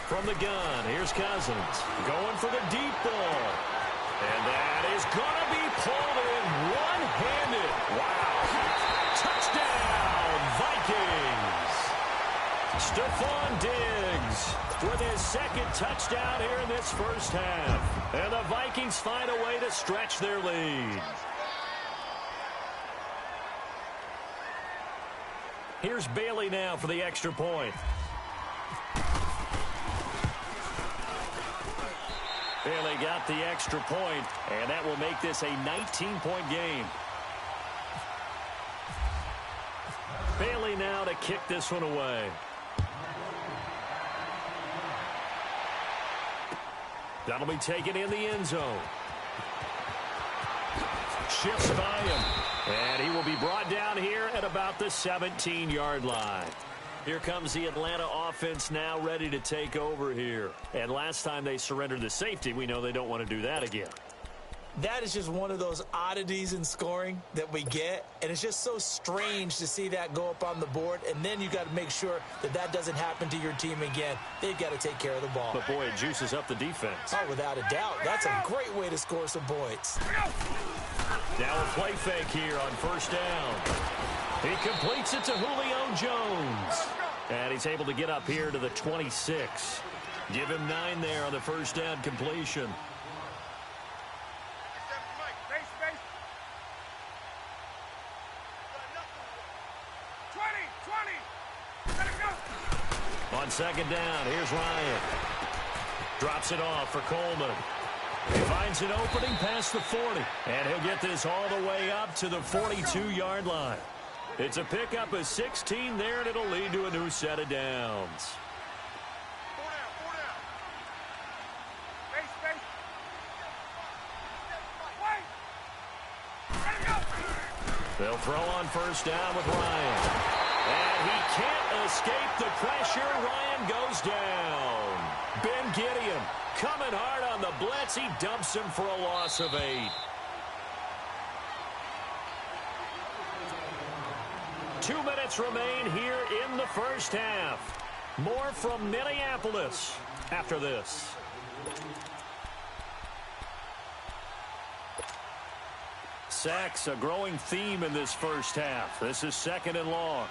From the gun, here's Cousins. Going for the deep ball. And that is going to be pulled in one-handed. Wow. Touchdown, Vikings. Stephon Diggs with his 2nd touchdown here in this first half. And the Vikings find a way to stretch their lead. Here's Bailey now for the extra point. Bailey got the extra point, and that will make this a 19-point game. Bailey now to kick this one away. That'll be taken in the end zone. Shifts by him. And he will be brought down here at about the 17-yard line. Here comes the Atlanta offense now ready to take over here. And last time they surrendered the safety, we know they don't want to do that again. That is just one of those oddities in scoring that we get. And it's just so strange to see that go up on the board. And then you got to make sure that that doesn't happen to your team again. They've got to take care of the ball. But, boy, it juices up the defense. Oh, without a doubt. That's a great way to score some points. Now a play fake here on first down. He completes it to Julio Jones. And he's able to get up here to the 26. Give him 9 there on the first down completion. Base, base. 20. Let it go. On second down, here's Ryan. Drops it off for Coleman. He finds an opening past the 40. And he'll get this all the way up to the 42-yard line. It's a pickup of 16 there, and it'll lead to a new set of downs. 4 down. Base, base. Wait. Let it go. They'll throw on first down with Ryan. And he can't escape the pressure. Ryan goes down. Ben Gideon coming hard on the blitz. He dumps him for a loss of 8. 2 minutes remain here in the first half. More from Minneapolis after this. Sacks, a growing theme in this first half. This is 2nd and long.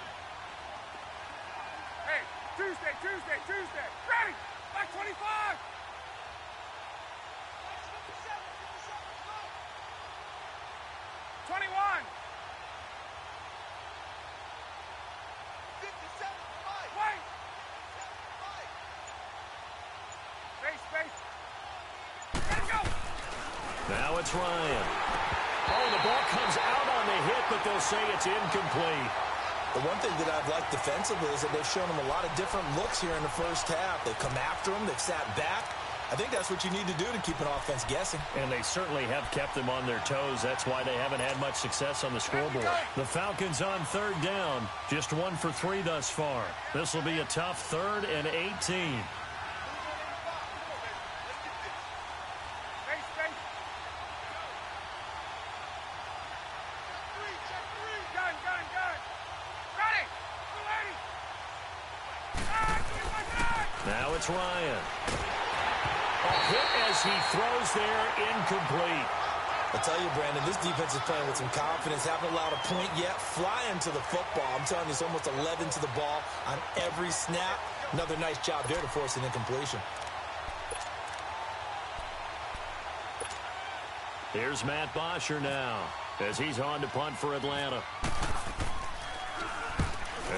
Hey, Tuesday. Ready. Back 25. 21. 57. Wait. Base. Let it go. Now it's Ryan. Oh, the ball comes out on the hit, but they'll say it's incomplete. The one thing that I've liked defensively is that they've shown him a lot of different looks here in the first half. They've come after him. They've sat back. I think that's what you need to do to keep an offense guessing. And they certainly have kept them on their toes. That's why they haven't had much success on the scoreboard. The Falcons on 3rd down. Just 1 for 3 thus far. This will be a tough 3rd and 18. Base. Gun. Ready. 280. Now it's Ryan. A hit as he throws there, incomplete. I'll tell you, Brandon, this defense is playing with some confidence. Haven't allowed a point yet. Flying to the football. I'm telling you, it's almost 11 to the ball on every snap. Another nice job there to force an incompletion. Here's Matt Bosher now as he's on to punt for Atlanta.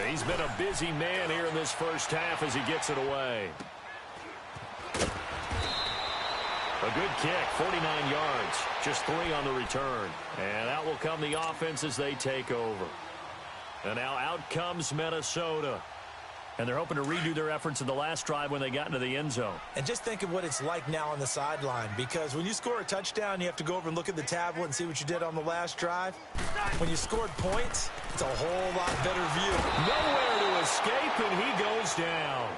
He's been a busy man here in this first half as he gets it away. A good kick, 49 yards, just 3 on the return. And out will come the offense as they take over. And now out comes Minnesota. And they're hoping to redo their efforts in the last drive when they got into the end zone. And just think of what it's like now on the sideline, because when you score a touchdown, you have to go over and look at the tablet and see what you did on the last drive. When you scored points, it's a whole lot better view. Nowhere to escape, and he goes down.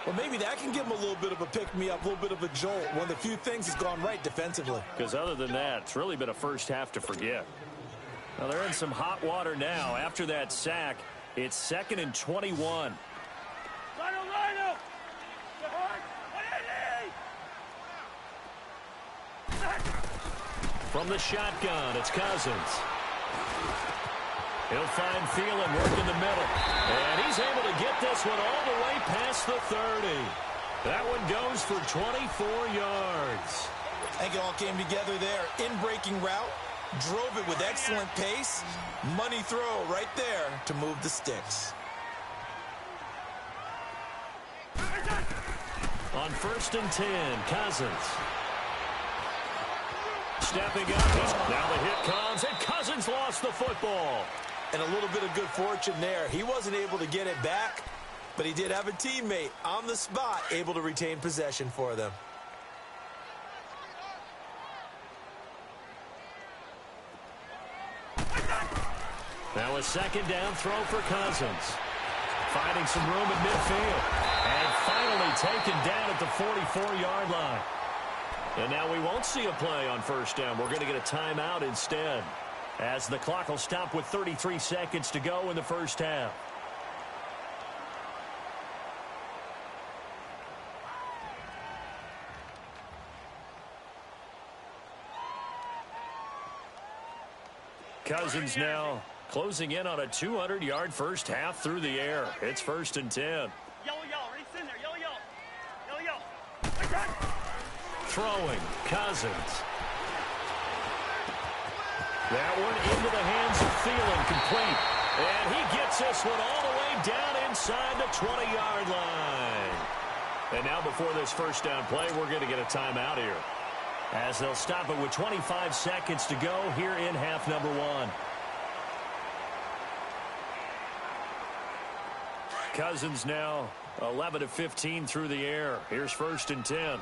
Well, maybe that can give him a little bit of a pick-me-up, a little bit of a jolt. One of the few things has gone right defensively. Because other than that, it's really been a first half to forget. Now, they're in some hot water now. After that sack, it's 2nd and 21. Lionel. From the shotgun, it's Cousins. He'll find Thielen working the middle. And he's able to get this one all the way past the 30. That one goes for 24 yards. I think it all came together there. In-breaking route, drove it with excellent pace. Money throw right there to move the sticks. On 1st and 10, Cousins. Stepping up. Now the hit comes, and Cousins lost the football. And a little bit of good fortune there. He wasn't able to get it back, but he did have a teammate on the spot able to retain possession for them. Now a 2nd down throw for Cousins. Finding some room at midfield. And finally taken down at the 44-yard line. And now we won't see a play on 1st down. We're going to get a timeout instead, as the clock will stop with 33 seconds to go in the first half. Cousins now closing in on a 200-yard first half through the air. It's 1st and 10. Yellow, yellow. Ready, in there. Yellow, yellow. Yellow, yellow. Throwing, Cousins. That one into the hands of Thielen, complete. And he gets this one all the way down inside the 20-yard line. And now before this first down play, we're going to get a timeout here, as they'll stop it with 25 seconds to go here in half number 1. Cousins now 11 of 15 through the air. Here's 1st and 10.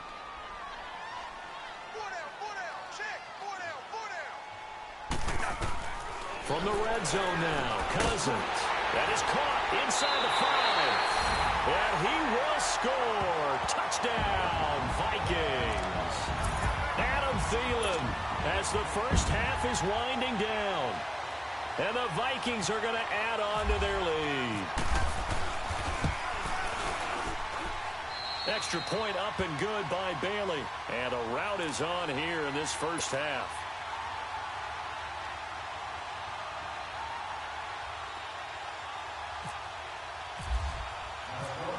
From the red zone now, Cousins. That is caught inside the 5. And he will score. Touchdown, Vikings. Adam Thielen, as the first half is winding down. And the Vikings are going to add on to their lead. Extra point up and good by Bailey. And a rout is on here in this first half.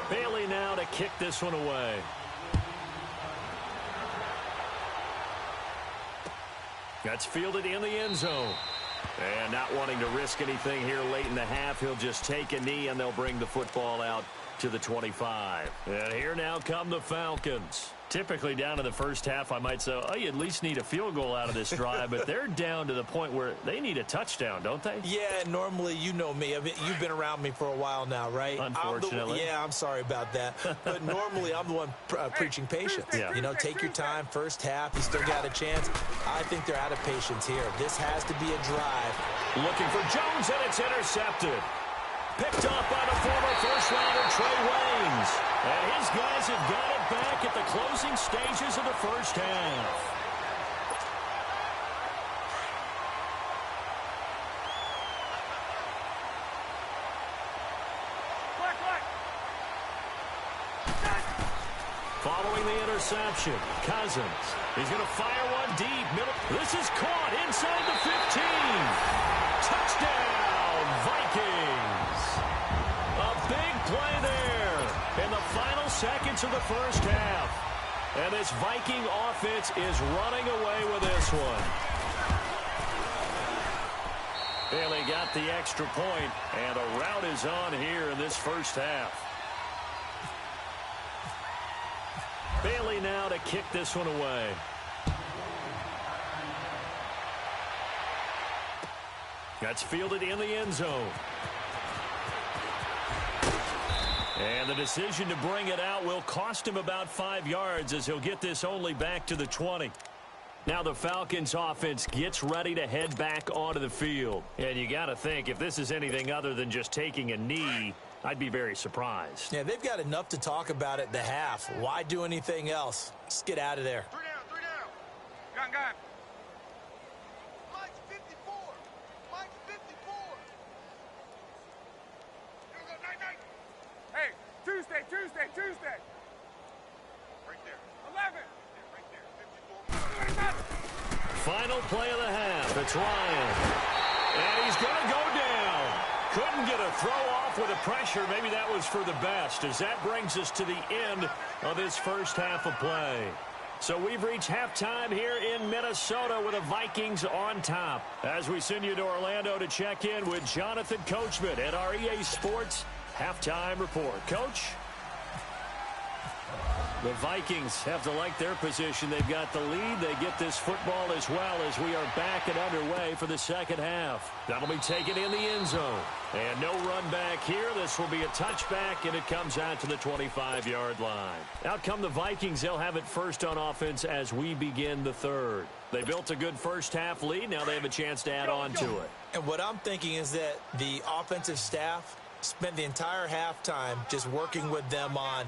Bailey now to kick this one away. That's fielded in the end zone. And not wanting to risk anything here late in the half, he'll just take a knee and they'll bring the football out to the 25. And here now come the Falcons. Typically down in the first half, I might say, oh, you at least need a field goal out of this drive, but they're down to the point where they need a touchdown, don't they? Yeah, normally, you know me. I mean, you've been around me for a while now, right? Unfortunately. I'm sorry about that. But normally, I'm the one preaching patience. Yeah. You know, take your time, first half, you still got a chance. I think they're out of patience here. This has to be a drive. Looking for Jones, and it's intercepted. Picked off by the former first-rounder Trey Waynes. And his guys have got it back at the closing stages of the first half. Following the interception, Cousins. He's going to fire one deep. Middle. This is caught inside the 15. Touchdown, Vikings. A big play there in the final seconds of the first half. And this Viking offense is running away with this one. Bailey got the extra point, and a rout is on here in this first half. Bailey now to kick this one away. That's fielded in the end zone. And the decision to bring it out will cost him about 5 yards, as he'll get this only back to the 20. Now the Falcons offense gets ready to head back onto the field. And you got to think, if this is anything other than just taking a knee, I'd be very surprised. Yeah, they've got enough to talk about at the half. Why do anything else? Let's get out of there. 3 down. Gun. Mike's 54. Mike's 54. Here we go, night. Hey, Tuesday. Right there. 11. Right there. 54. Final play of the half. It's Ryan. And he's going to go down. Couldn't get a throw off with the pressure. Maybe that was for the best, as that brings us to the end of this first half of play. So we've reached halftime here in Minnesota with the Vikings on top. As we send you to Orlando to check in with Jonathan Coachman at our EA Sports Halftime Report. Coach? The Vikings have to like their position. They've got the lead. They get this football as well, as we are back and underway for the second half. That'll be taken in the end zone. And no run back here. This will be a touchback, and it comes out to the 25-yard line. Out come the Vikings. They'll have it first on offense as we begin the third. They built a good first half lead. Now they have a chance to add on to it. And what I'm thinking is that the offensive staff spent the entire halftime just working with them on,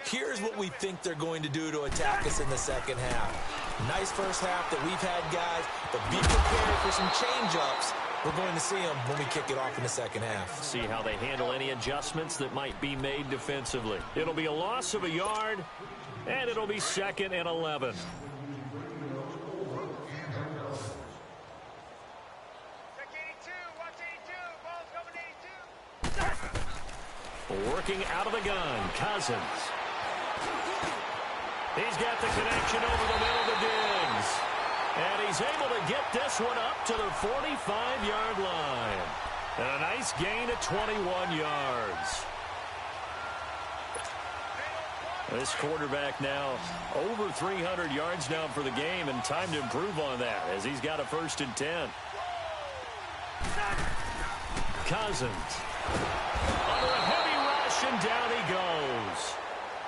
here's what we think they're going to do to attack us in the second half. Nice first half that we've had, guys, but be prepared for some change-ups. We're going to see them when we kick it off in the second half. See how they handle any adjustments that might be made defensively. It'll be a loss of a yard, and it'll be 2nd and 11. Working out of the gun, Cousins. He's got the connection over the middle to Diggs. And he's able to get this one up to the 45-yard line. And a nice gain of 21 yards. This quarterback now over 300 yards now for the game, and time to improve on that as he's got a 1st and 10. Cousins. Under a heavy rush, and down he goes.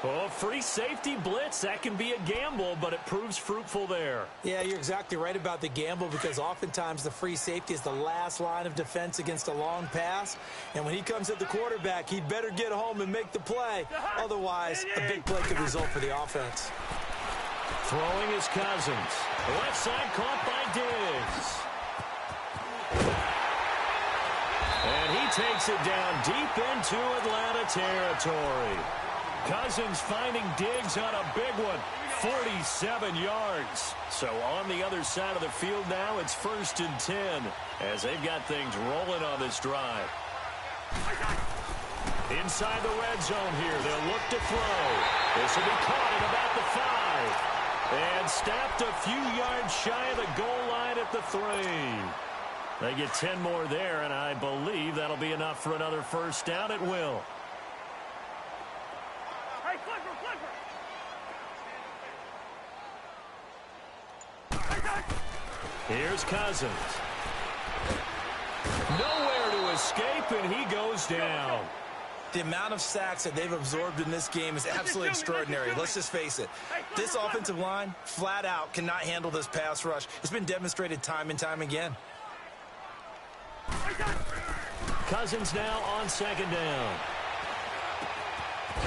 Oh, free safety blitz. That can be a gamble, but it proves fruitful there. Yeah, you're exactly right about the gamble because oftentimes the free safety is the last line of defense against a long pass. And when he comes at the quarterback, he'd better get home and make the play. Otherwise, a big play could result for the offense. Throwing is Cousins. The left side caught by Diggs. And he takes it down deep into Atlanta territory. Cousins finding Diggs on a big one, 47 yards. So on the other side of the field now, it's 1st and 10 as they've got things rolling on this drive. Inside the red zone here, they'll look to throw. This will be caught at about the 5. And snapped a few yards shy of the goal line at the 3. They get 10 more there, and I believe that'll be enough for another 1st down. It will. Here's Cousins. Nowhere to escape, and he goes down. The amount of sacks that they've absorbed in this game is absolutely extraordinary. Let's just face it. This offensive line, flat out, cannot handle this pass rush. It's been demonstrated time and time again. Cousins now on 2nd down.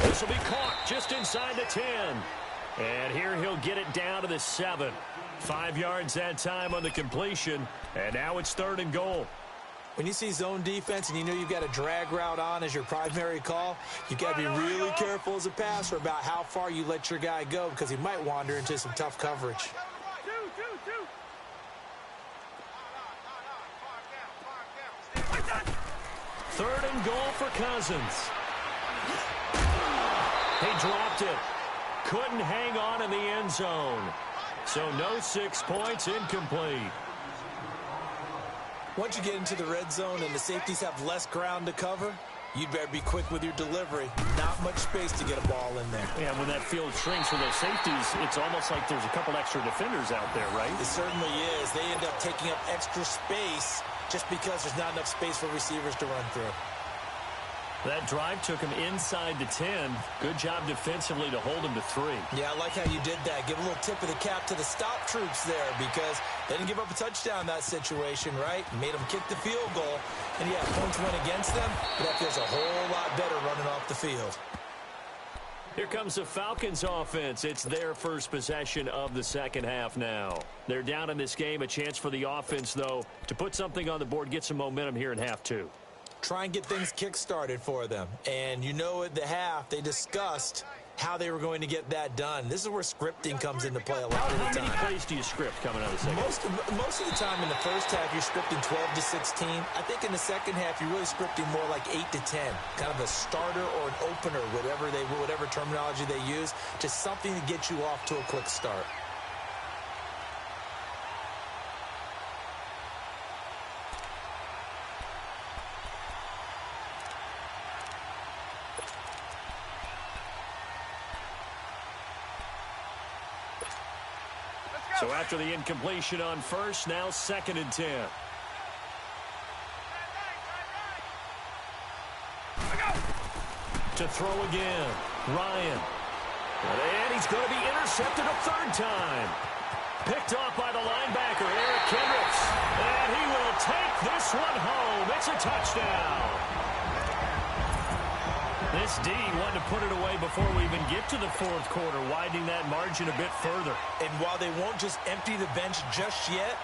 This will be caught just inside the 10. And here he'll get it down to the 7. 5 yards that time on the completion. And now it's 3rd and goal. When you see zone defense and you know you've got a drag route on as your primary call, you've got to be really careful as a passer about how far you let your guy go because he might wander into some tough coverage. 3rd and goal for Cousins. He dropped it. Couldn't hang on in the end zone. So no 6 points, incomplete. Once you get into the red zone and the safeties have less ground to cover, you'd better be quick with your delivery. Not much space to get a ball in there. Yeah, when that field shrinks for those safeties, it's almost like there's a couple extra defenders out there, right? It certainly is. They end up taking up extra space just because there's not enough space for receivers to run through. That drive took him inside the 10. Good job defensively to hold him to 3. Yeah, I like how you did that. Give a little tip of the cap to the stop troops there because they didn't give up a touchdown in that situation, right? Made them kick the field goal. And, yeah, points went against them, but that feels a whole lot better running off the field. Here comes the Falcons offense. It's their first possession of the second half now. They're down in this game. A chance for the offense, though, to put something on the board, get some momentum here in half 2. Try and get things kick-started for them. And you know at the half, they discussed how they were going to get that done. This is where scripting comes into play a lot of the time. How many plays do you script coming out of the second? Most of the time in the first half, you're scripting 12 to 16. I think in the second half, you're really scripting more like 8 to 10. Kind of a starter or an opener, whatever terminology they use. Just something to get you off to a quick start. So after the incompletion on first, now 2nd and 10. To throw again, Ryan. And he's going to be intercepted a 3rd time. Picked off by the linebacker, Eric Kendricks. And he will take this one home. It's a touchdown. This D wanted to put it away before we even get to the 4th quarter, widening that margin a bit further. And while they won't just empty the bench just yet,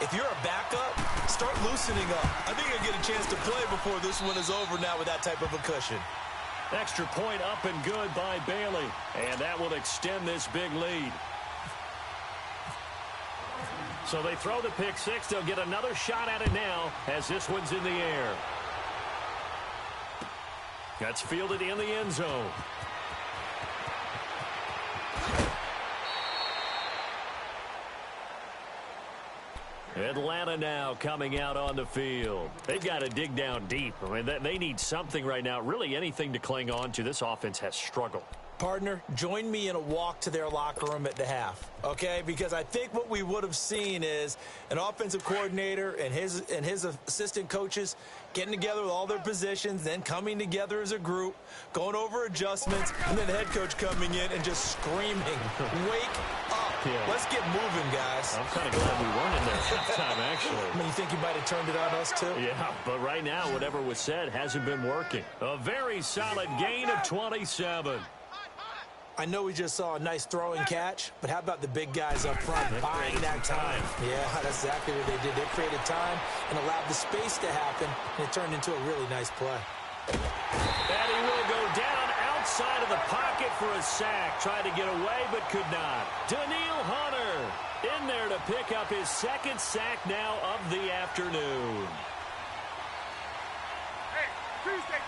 if you're a backup, start loosening up. I think you'll get a chance to play before this one is over now with that type of a cushion. Extra point up and good by Bailey. And that will extend this big lead. So they throw the pick 6. They'll get another shot at it now as this one's in the air. That's fielded in the end zone. Atlanta now coming out on the field. They've got to dig down deep. I mean, they need something right now, really anything to cling on to. This offense has struggled. Partner, join me in a walk to their locker room at the half, okay? Because I think what we would have seen is an offensive coordinator and his assistant coaches getting together with all their positions, then coming together as a group, going over adjustments, and then the head coach coming in and just screaming, wake up. Yeah. Let's get moving, guys. I'm kind of glad we weren't in there halftime, actually. I mean, you think you might have turned it on us, too? Yeah, but right now, whatever was said hasn't been working. A very solid gain of 27. I know we just saw a nice throwing catch, but how about the big guys up front buying that time? Yeah, that's exactly what they did. They created time and allowed the space to happen, and it turned into a really nice play. And he will go down outside of the pocket for a sack. Tried to get away, but could not. Danielle Hunter in there to pick up his second sack now of the afternoon. Hey, Tuesday.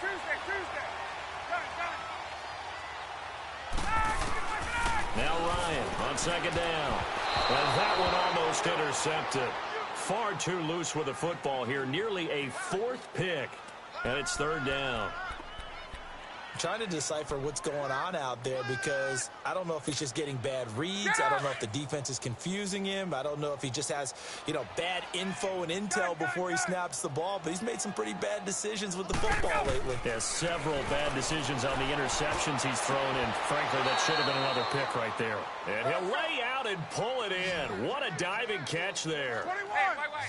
Now Ryan on second down. And that one almost intercepted. Far too loose with the football here. Nearly a fourth pick. And it's third down. I'm trying to decipher what's going on out there because I don't know if he's just getting bad reads. I don't know if the defense is confusing him. I don't know if he just has, bad info and intel before he snaps the ball. But he's made some pretty bad decisions with the football lately. Yeah, several bad decisions on the interceptions he's thrown, and frankly, that should have been another pick right there. And he'll lay out and pull it in. What a diving catch there.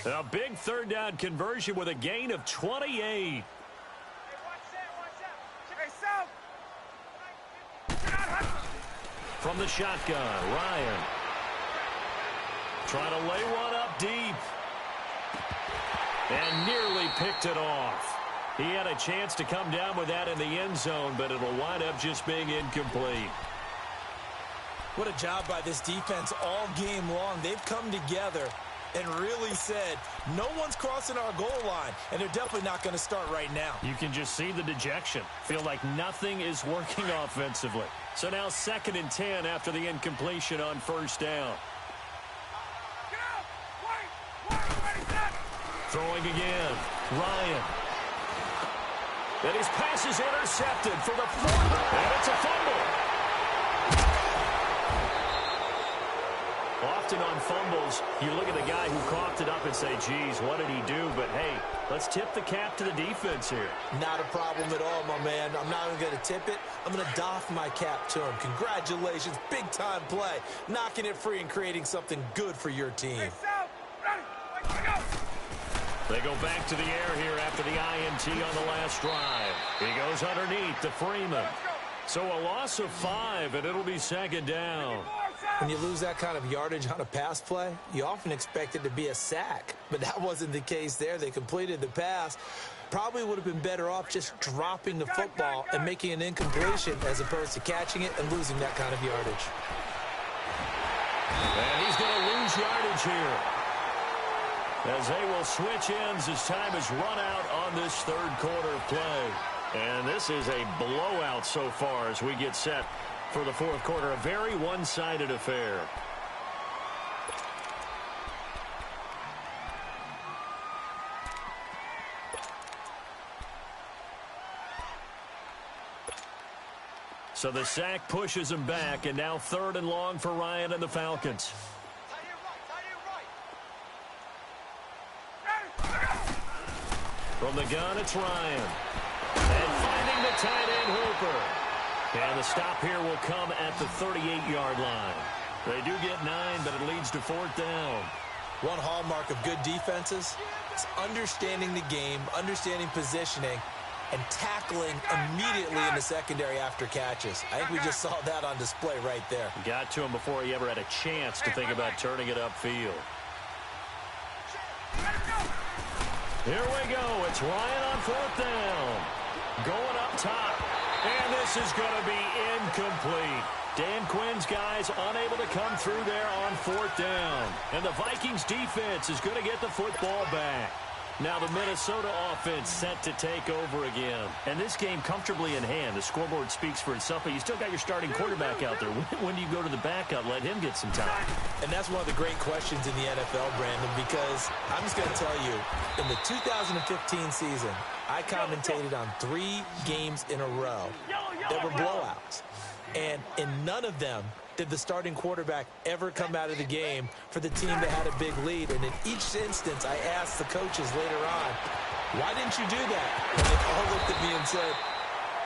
21. A big third down conversion with a gain of 28. From the shotgun, Ryan. Trying to lay one up deep. And nearly picked it off. He had a chance to come down with that in the end zone, but it'll wind up just being incomplete. What a job by this defense all game long. They've come together and really said, no one's crossing our goal line, and they're definitely not going to start right now. You can just see the dejection. Feel like nothing is working offensively. So now 2nd and 10 after the incompletion on first down. Get out! Wait, Throwing again, Ryan. And his pass is intercepted for the 4th, and it's a fumble. Often on fumbles, you look at the guy who coughed it up and say, geez, what did he do? But, hey, let's tip the cap to the defense here. Not a problem at all, my man. I'm not even going to tip it. I'm going to doff my cap to him. Congratulations. Big-time play. Knocking it free and creating something good for your team. They go back to the air here after the INT on the last drive. He goes underneath to Freeman. So a loss of 5, and it'll be 2nd down. When you lose that kind of yardage on a pass play, you often expect it to be a sack. But that wasn't the case there. They completed the pass. Probably would have been better off just dropping the football and making an incompletion as opposed to catching it and losing that kind of yardage. And he's going to lose yardage here, as they will switch ends as time is run out on this third quarter of play. And this is a blowout so far as we get set for the fourth quarter. A very one-sided affair. So the sack pushes him back, and now 3rd and long for Ryan and the Falcons. From the gun, it's Ryan. And finding the tight end, Hooper. And the stop here will come at the 38-yard line. They do get 9, but it leads to 4th down. One hallmark of good defenses is understanding the game, understanding positioning, and tackling immediately in the secondary after catches. I think we just saw that on display right there. Got to him before he ever had a chance to think about turning it upfield. Here we go. It's Ryan on 4th down. Going up top. And this is going to be incomplete. Dan Quinn's guys unable to come through there on 4th down. And the Vikings defense is going to get the football back. Now the Minnesota offense set to take over again. And this game comfortably in hand. The scoreboard speaks for itself, but you still got your starting quarterback out there. When do you go to the backup? Let him get some time. And that's one of the great questions in the NFL, Brandon, because I'm just going to tell you, in the 2015 season, I commentated on 3 games in a row that were blowouts. And in none of them did the starting quarterback ever come out of the game for the team that had a big lead. And in each instance, I asked the coaches later on, why didn't you do that? And they all looked at me and said,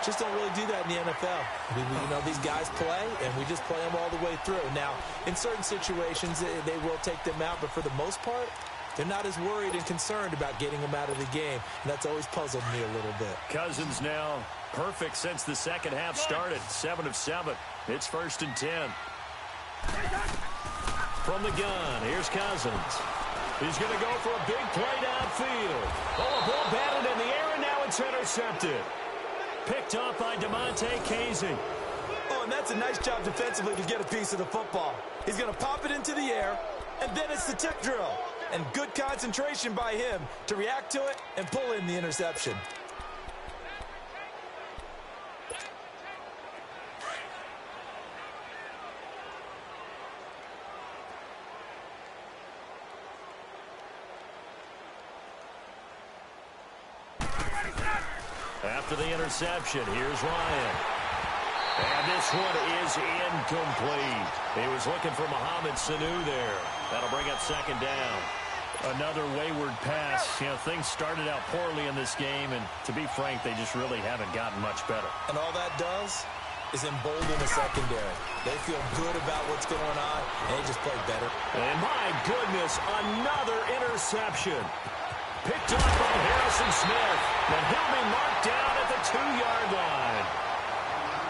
just don't really do that in the NFL. You know, these guys play, and we just play them all the way through. Now, in certain situations, they will take them out, but for the most part, they're not as worried and concerned about getting them out of the game. And that's always puzzled me a little bit. Cousins now perfect since the second half started. 7 of 7. It's 1st and 10. From the gun, here's Cousins. He's going to go for a big play downfield. Oh, a ball batted in the air, and now it's intercepted. Picked up by DeMonte Casey. Oh, and that's a nice job defensively to get a piece of the football. He's going to pop it into the air, and then it's the tip drill. And good concentration by him to react to it and pull in the interception. After the interception, here's Ryan. And this one is incomplete. He was looking for Mohamed Sanu there. That'll bring up 2nd down. Another wayward pass. You know, things started out poorly in this game, and to be frank, they just really haven't gotten much better. And all that does is embolden the secondary. They feel good about what's going on, and they just play better. And my goodness, another interception. Picked up by Harrison Smith. And he'll be marked down at the 2-yard line.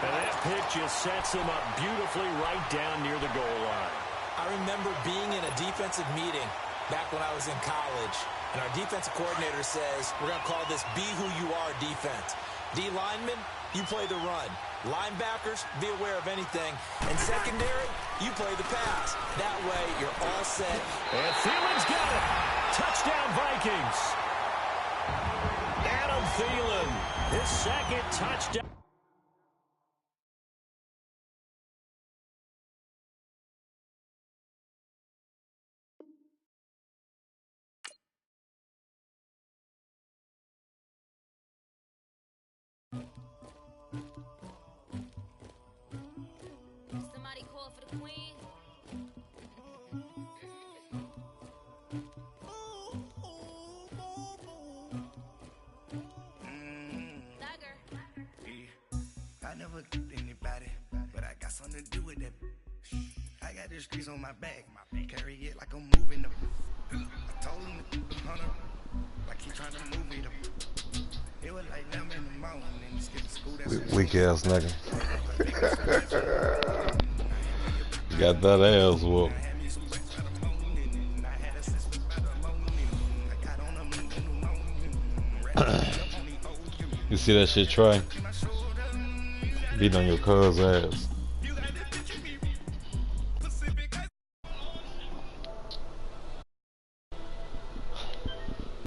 And that pick just sets him up beautifully right down near the goal line. I remember being in a defensive meeting back when I was in college, and our defensive coordinator says, we're going to call this Be Who You Are defense. D linemen, you play the run. Linebackers, be aware of anything. And secondary, you play the pass. That way, you're all set. And Thielen's got it. Touchdown, Vikings. Adam Thielen, his 2nd touchdown. Somebody call for the queen. I never killed anybody, but I got something to do with that. I got the streets on my back, carry it like I'm moving them. I told him to 100, like he trying to move it up. It was like them in the morning, and skip school. That's weak ass nigga. Got that ass whooped. You see that shit, Trey? Beating on your cuz ass.